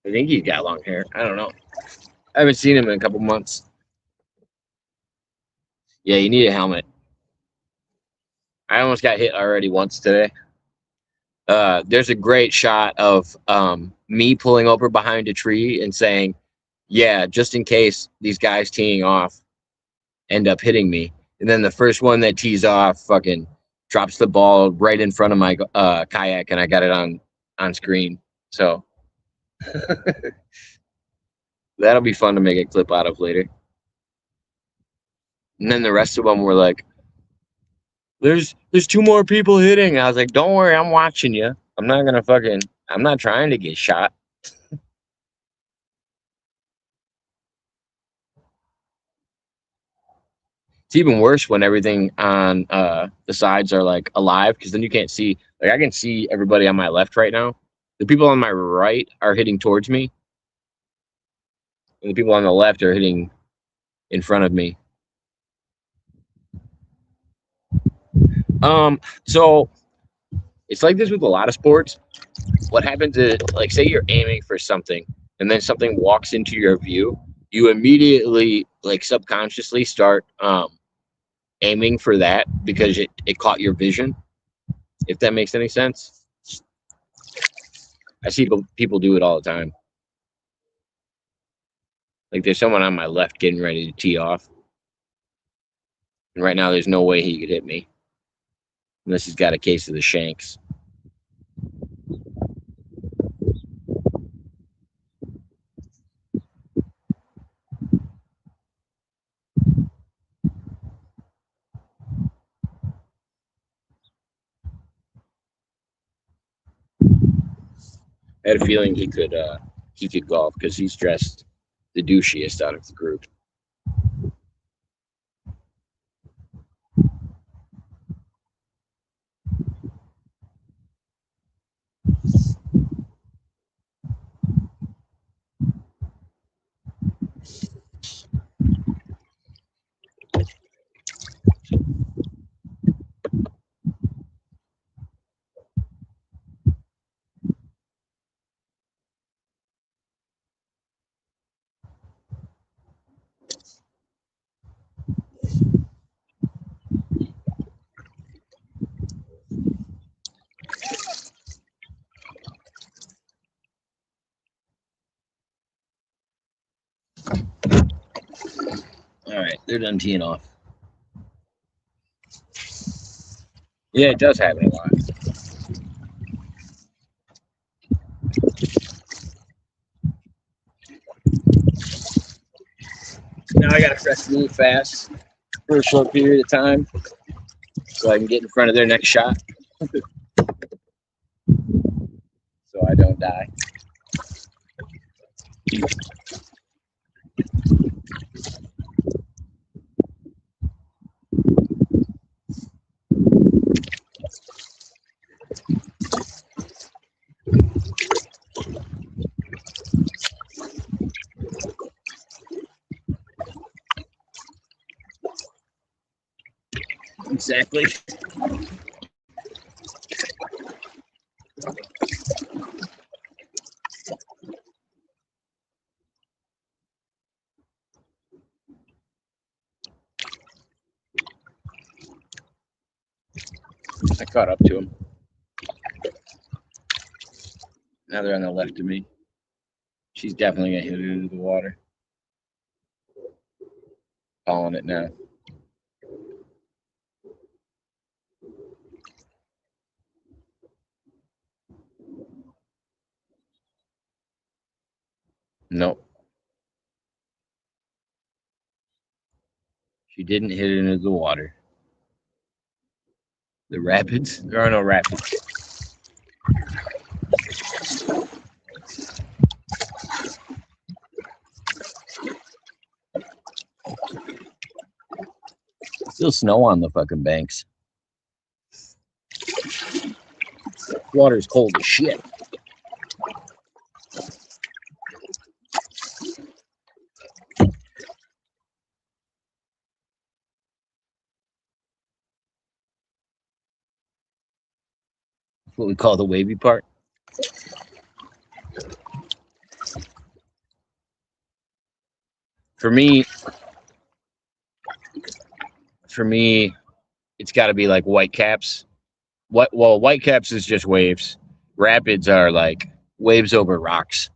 I think he's got long hair. I don't know. I haven't seen him in a couple months. Yeah, you need a helmet. I almost got hit already once today. There's a great shot of me pulling over behind a tree and saying, yeah, just in case these guys teeing off end up hitting me. And then the first one that tees off fucking drops the ball right in front of my kayak, and I got it on screen. So that'll be fun to make a clip out of later. And then the rest of them were like, there's 2 more people hitting. I was like, don't worry, I'm watching you. I'm not trying to get shot. It's even worse when everything on the sides are like alive, because then you can't see. Like I can see everybody on my left right now. The people on my right are hitting towards me, and the people on the left are hitting in front of me. So it's like this with a lot of sports. What happens is, like, say you're aiming for something, and then something walks into your view, you immediately, like, subconsciously start aiming for that because it caught your vision, if that makes any sense. I see people do it all the time. Like, there's someone on my left getting ready to tee off, and right now there's no way he could hit me unless he's got a case of the shanks. I had a feeling he could golf because he's dressed the douchiest out of the group. All right, they're done teeing off. Yeah, it does happen a lot. Now I gotta press move fast for a short period of time so I can get in front of their next shot. So I don't die. Exactly. I caught up to him. Now they're on the left of me. She's definitely gonna hit it into the water. Calling it now. Nope. She didn't hit it into the water. The rapids? There are no rapids. Still snow on the fucking banks. Water's cold as shit. What we call the wavy part. For me, it's got to be like white caps. Well, white caps is just waves. Rapids are like waves over rocks.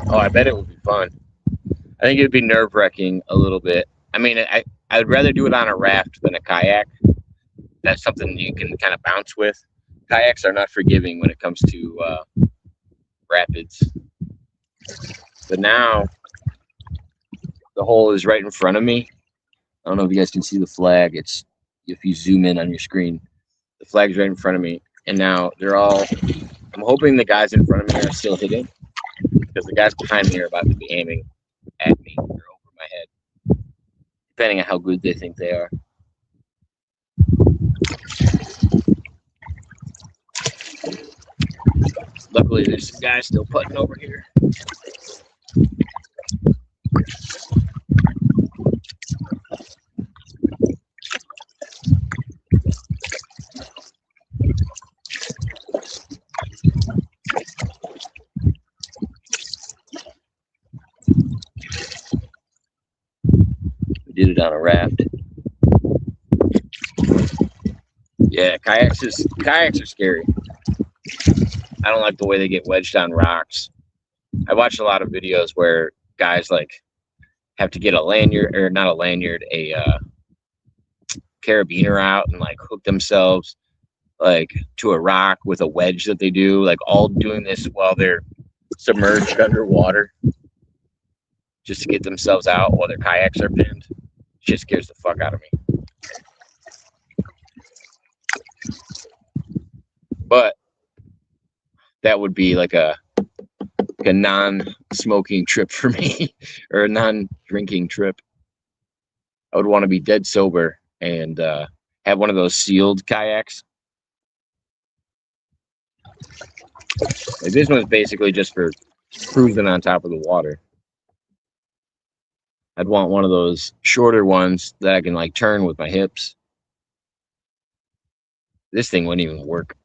Oh, I bet it would be fun. I think it would be nerve-wracking a little bit. I mean, I'd rather do it on a raft than a kayak. That's something you can kind of bounce with. Kayaks are not forgiving when it comes to rapids. But now the hole is right in front of me. I don't know if you guys can see the flag. It's if you zoom in on your screen, the flag's right in front of me. And now they're all. I'm hoping the guys in front of me are still hitting, because the guys behind me are about to be aiming at me or over my head, depending on how good they think they are. Luckily, there's some guys still putting over here. We did it on a raft. Yeah, kayaks are scary. I don't like the way they get wedged on rocks. I watched a lot of videos where guys like have to get a lanyard, or not a lanyard, a carabiner out and like hook themselves like to a rock with a wedge that they do, like all doing this while they're submerged underwater, just to get themselves out while their kayaks are pinned. Shit scares the fuck out of me. But that would be like a non-smoking trip for me, or a non-drinking trip. I would want to be dead sober and have one of those sealed kayaks. Like this one's basically just for cruising on top of the water. I'd want one of those shorter ones that I can like turn with my hips. This thing wouldn't even work.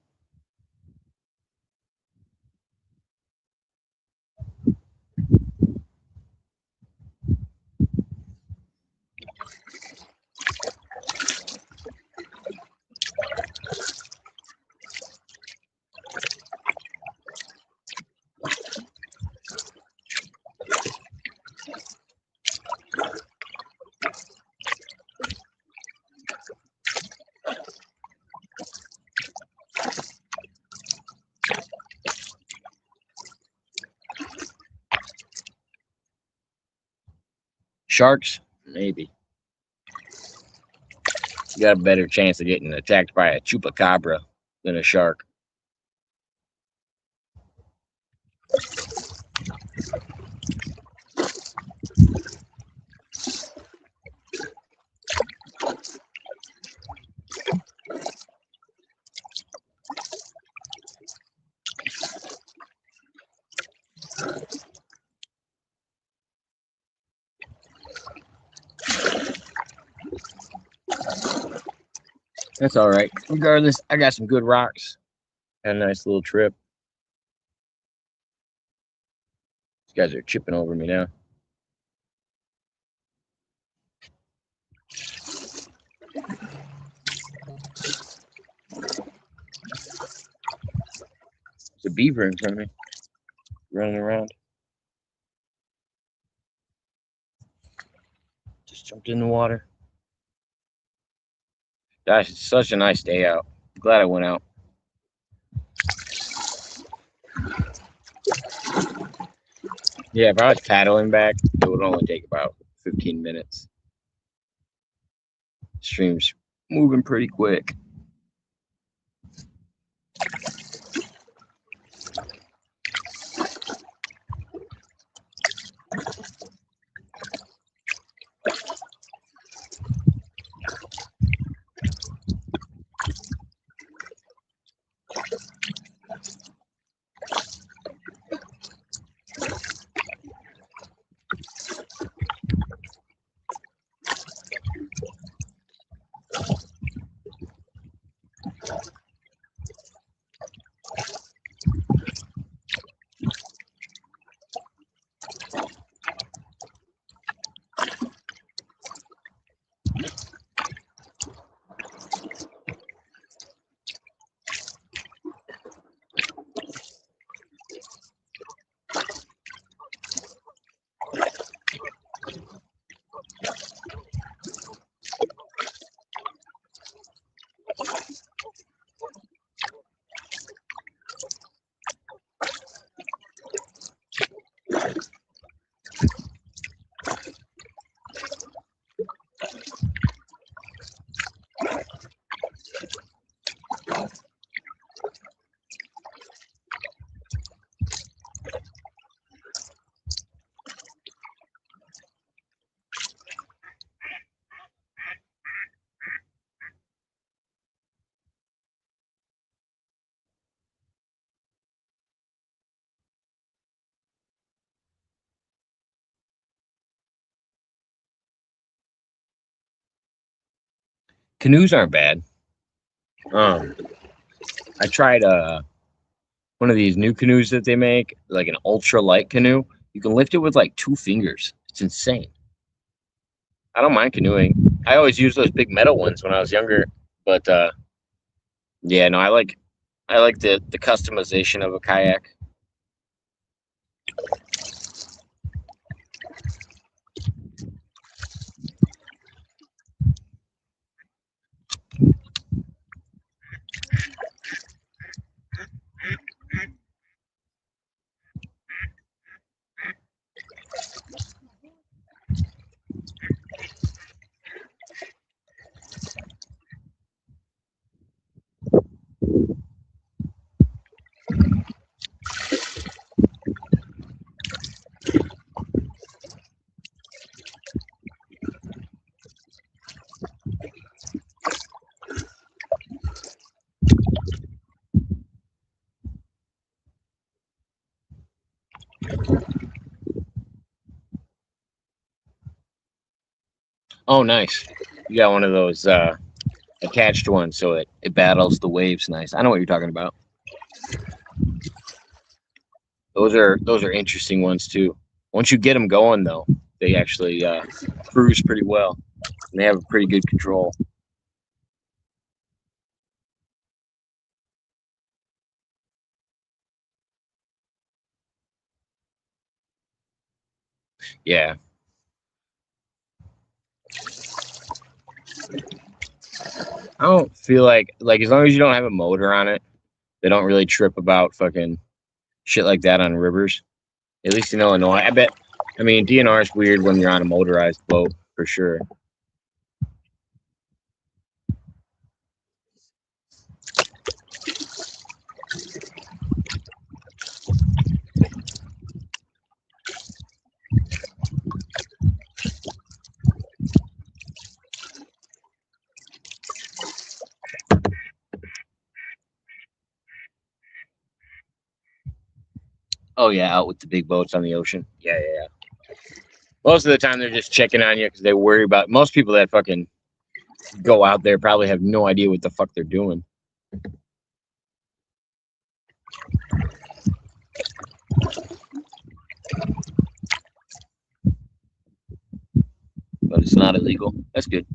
Sharks, maybe. You got a better chance of getting attacked by a chupacabra than a shark. That's all right. Regardless, I got some good rocks. Had a nice little trip. These guys are chipping over me now. There's a beaver in front of me, running around. Just jumped in the water. Gosh, it's such a nice day out. Glad I went out. Yeah, if I was paddling back, it would only take about 15 minutes. Stream's moving pretty quick. Canoes aren't bad. I tried one of these new canoes that they make, like an ultra light canoe. You can lift it with like 2 fingers. It's insane. I don't mind canoeing. I always used those big metal ones when I was younger, but yeah, no, I like the customization of a kayak. Oh, nice. You got one of those attached ones, so it battles the waves. Nice. I know what you're talking about. Those are interesting ones too. Once you get them going, though, they actually cruise pretty well, and they have a pretty good control. Yeah. I don't feel like as long as you don't have a motor on it, they don't really trip about fucking shit like that on rivers. At least in Illinois. I mean, DNR is weird when you're on a motorized boat, for sure. Oh yeah, out with the big boats on the ocean. Yeah. Most of the time they're just checking on you because they worry about. Most people that fucking go out there probably have no idea what the fuck they're doing. But it's not illegal. That's good.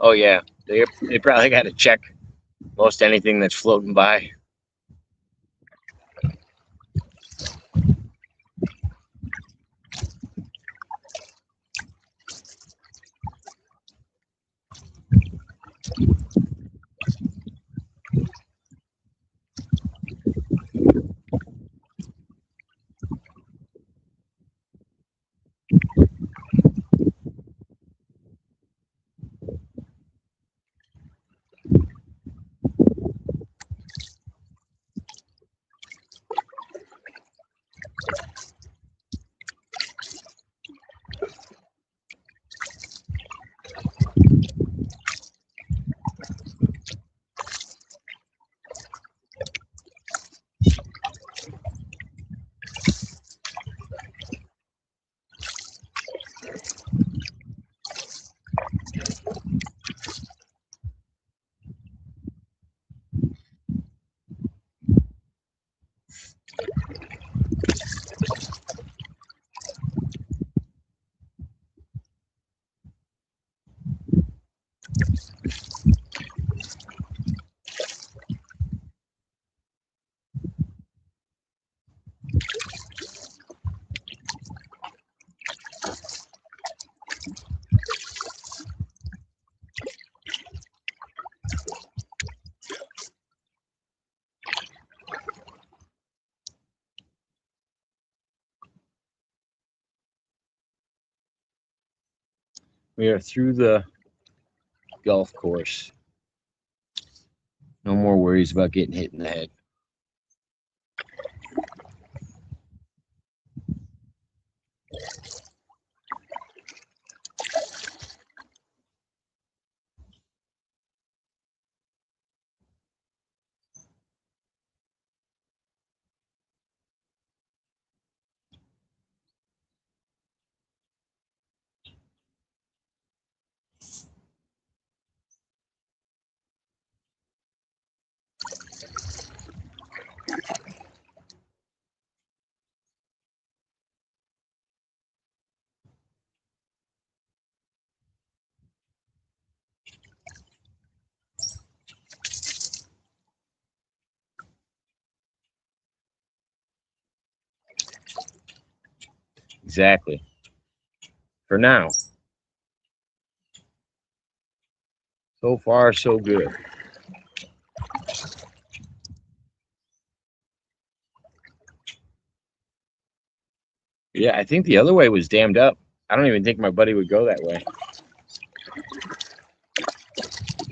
Oh yeah, they probably got to check most anything that's floating by. We are through the golf course. No more worries about getting hit in the head. Exactly. For now. So far, so good. Yeah, I think the other way was dammed up. I don't even think my buddy would go that way.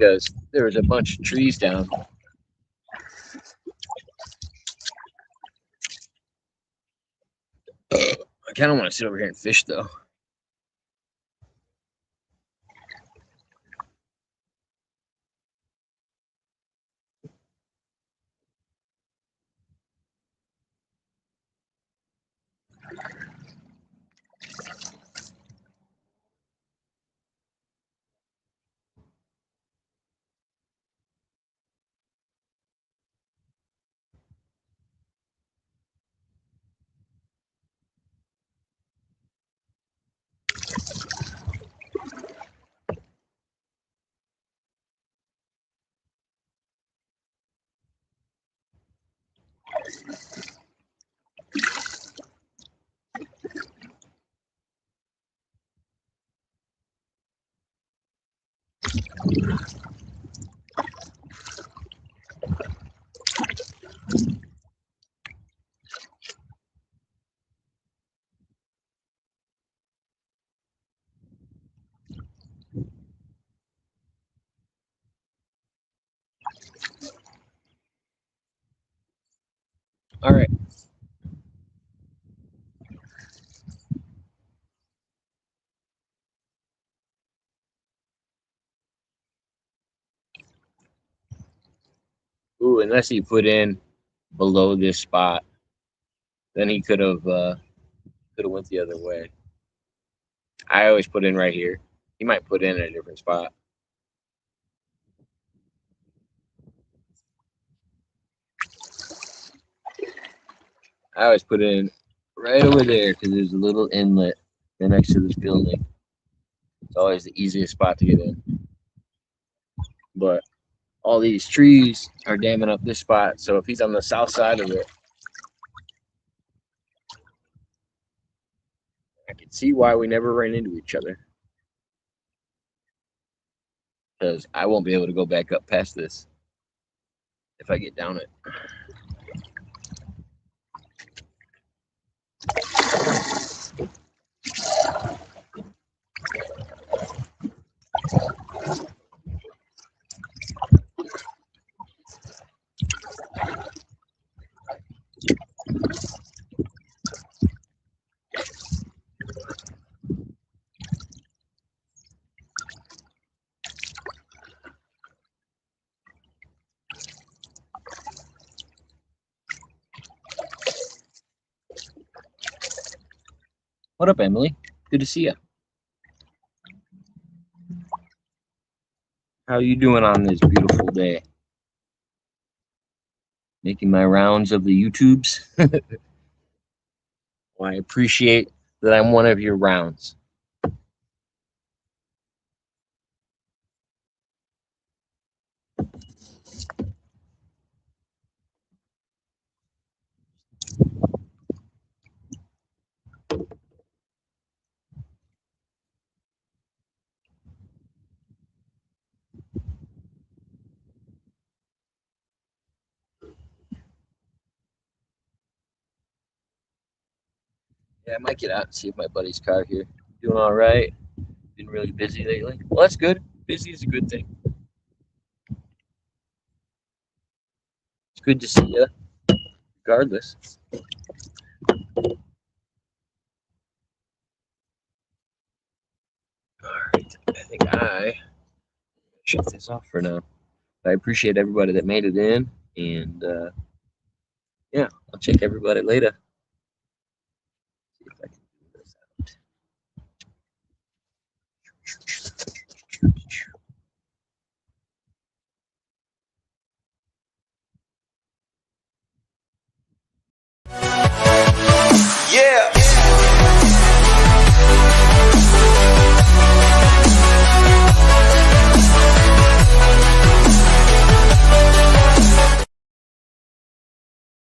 because there was a bunch of trees down. I kind of want to sit over here and fish though. All right. Ooh, unless he put in below this spot, then he could have went the other way. I always put in right here. He might put in a different spot. I always put in right over there because there's a little inlet right next to this building. It's always the easiest spot to get in. But all these trees are damming up this spot, so if he's on the south side of it, I can see why we never ran into each other. Because I won't be able to go back up past this if I get down it. What up, Emily? Good to see you. How you doing on this beautiful day? Making my rounds of the YouTubes. Well, I appreciate that I'm one of your rounds. Yeah, I might get out and see if my buddy's car here. Doing all right. Been really busy lately. Well, that's good. Busy is a good thing. It's good to see you, regardless. All right. I think I shut this off for now. I appreciate everybody that made it in, and yeah, I'll check everybody later.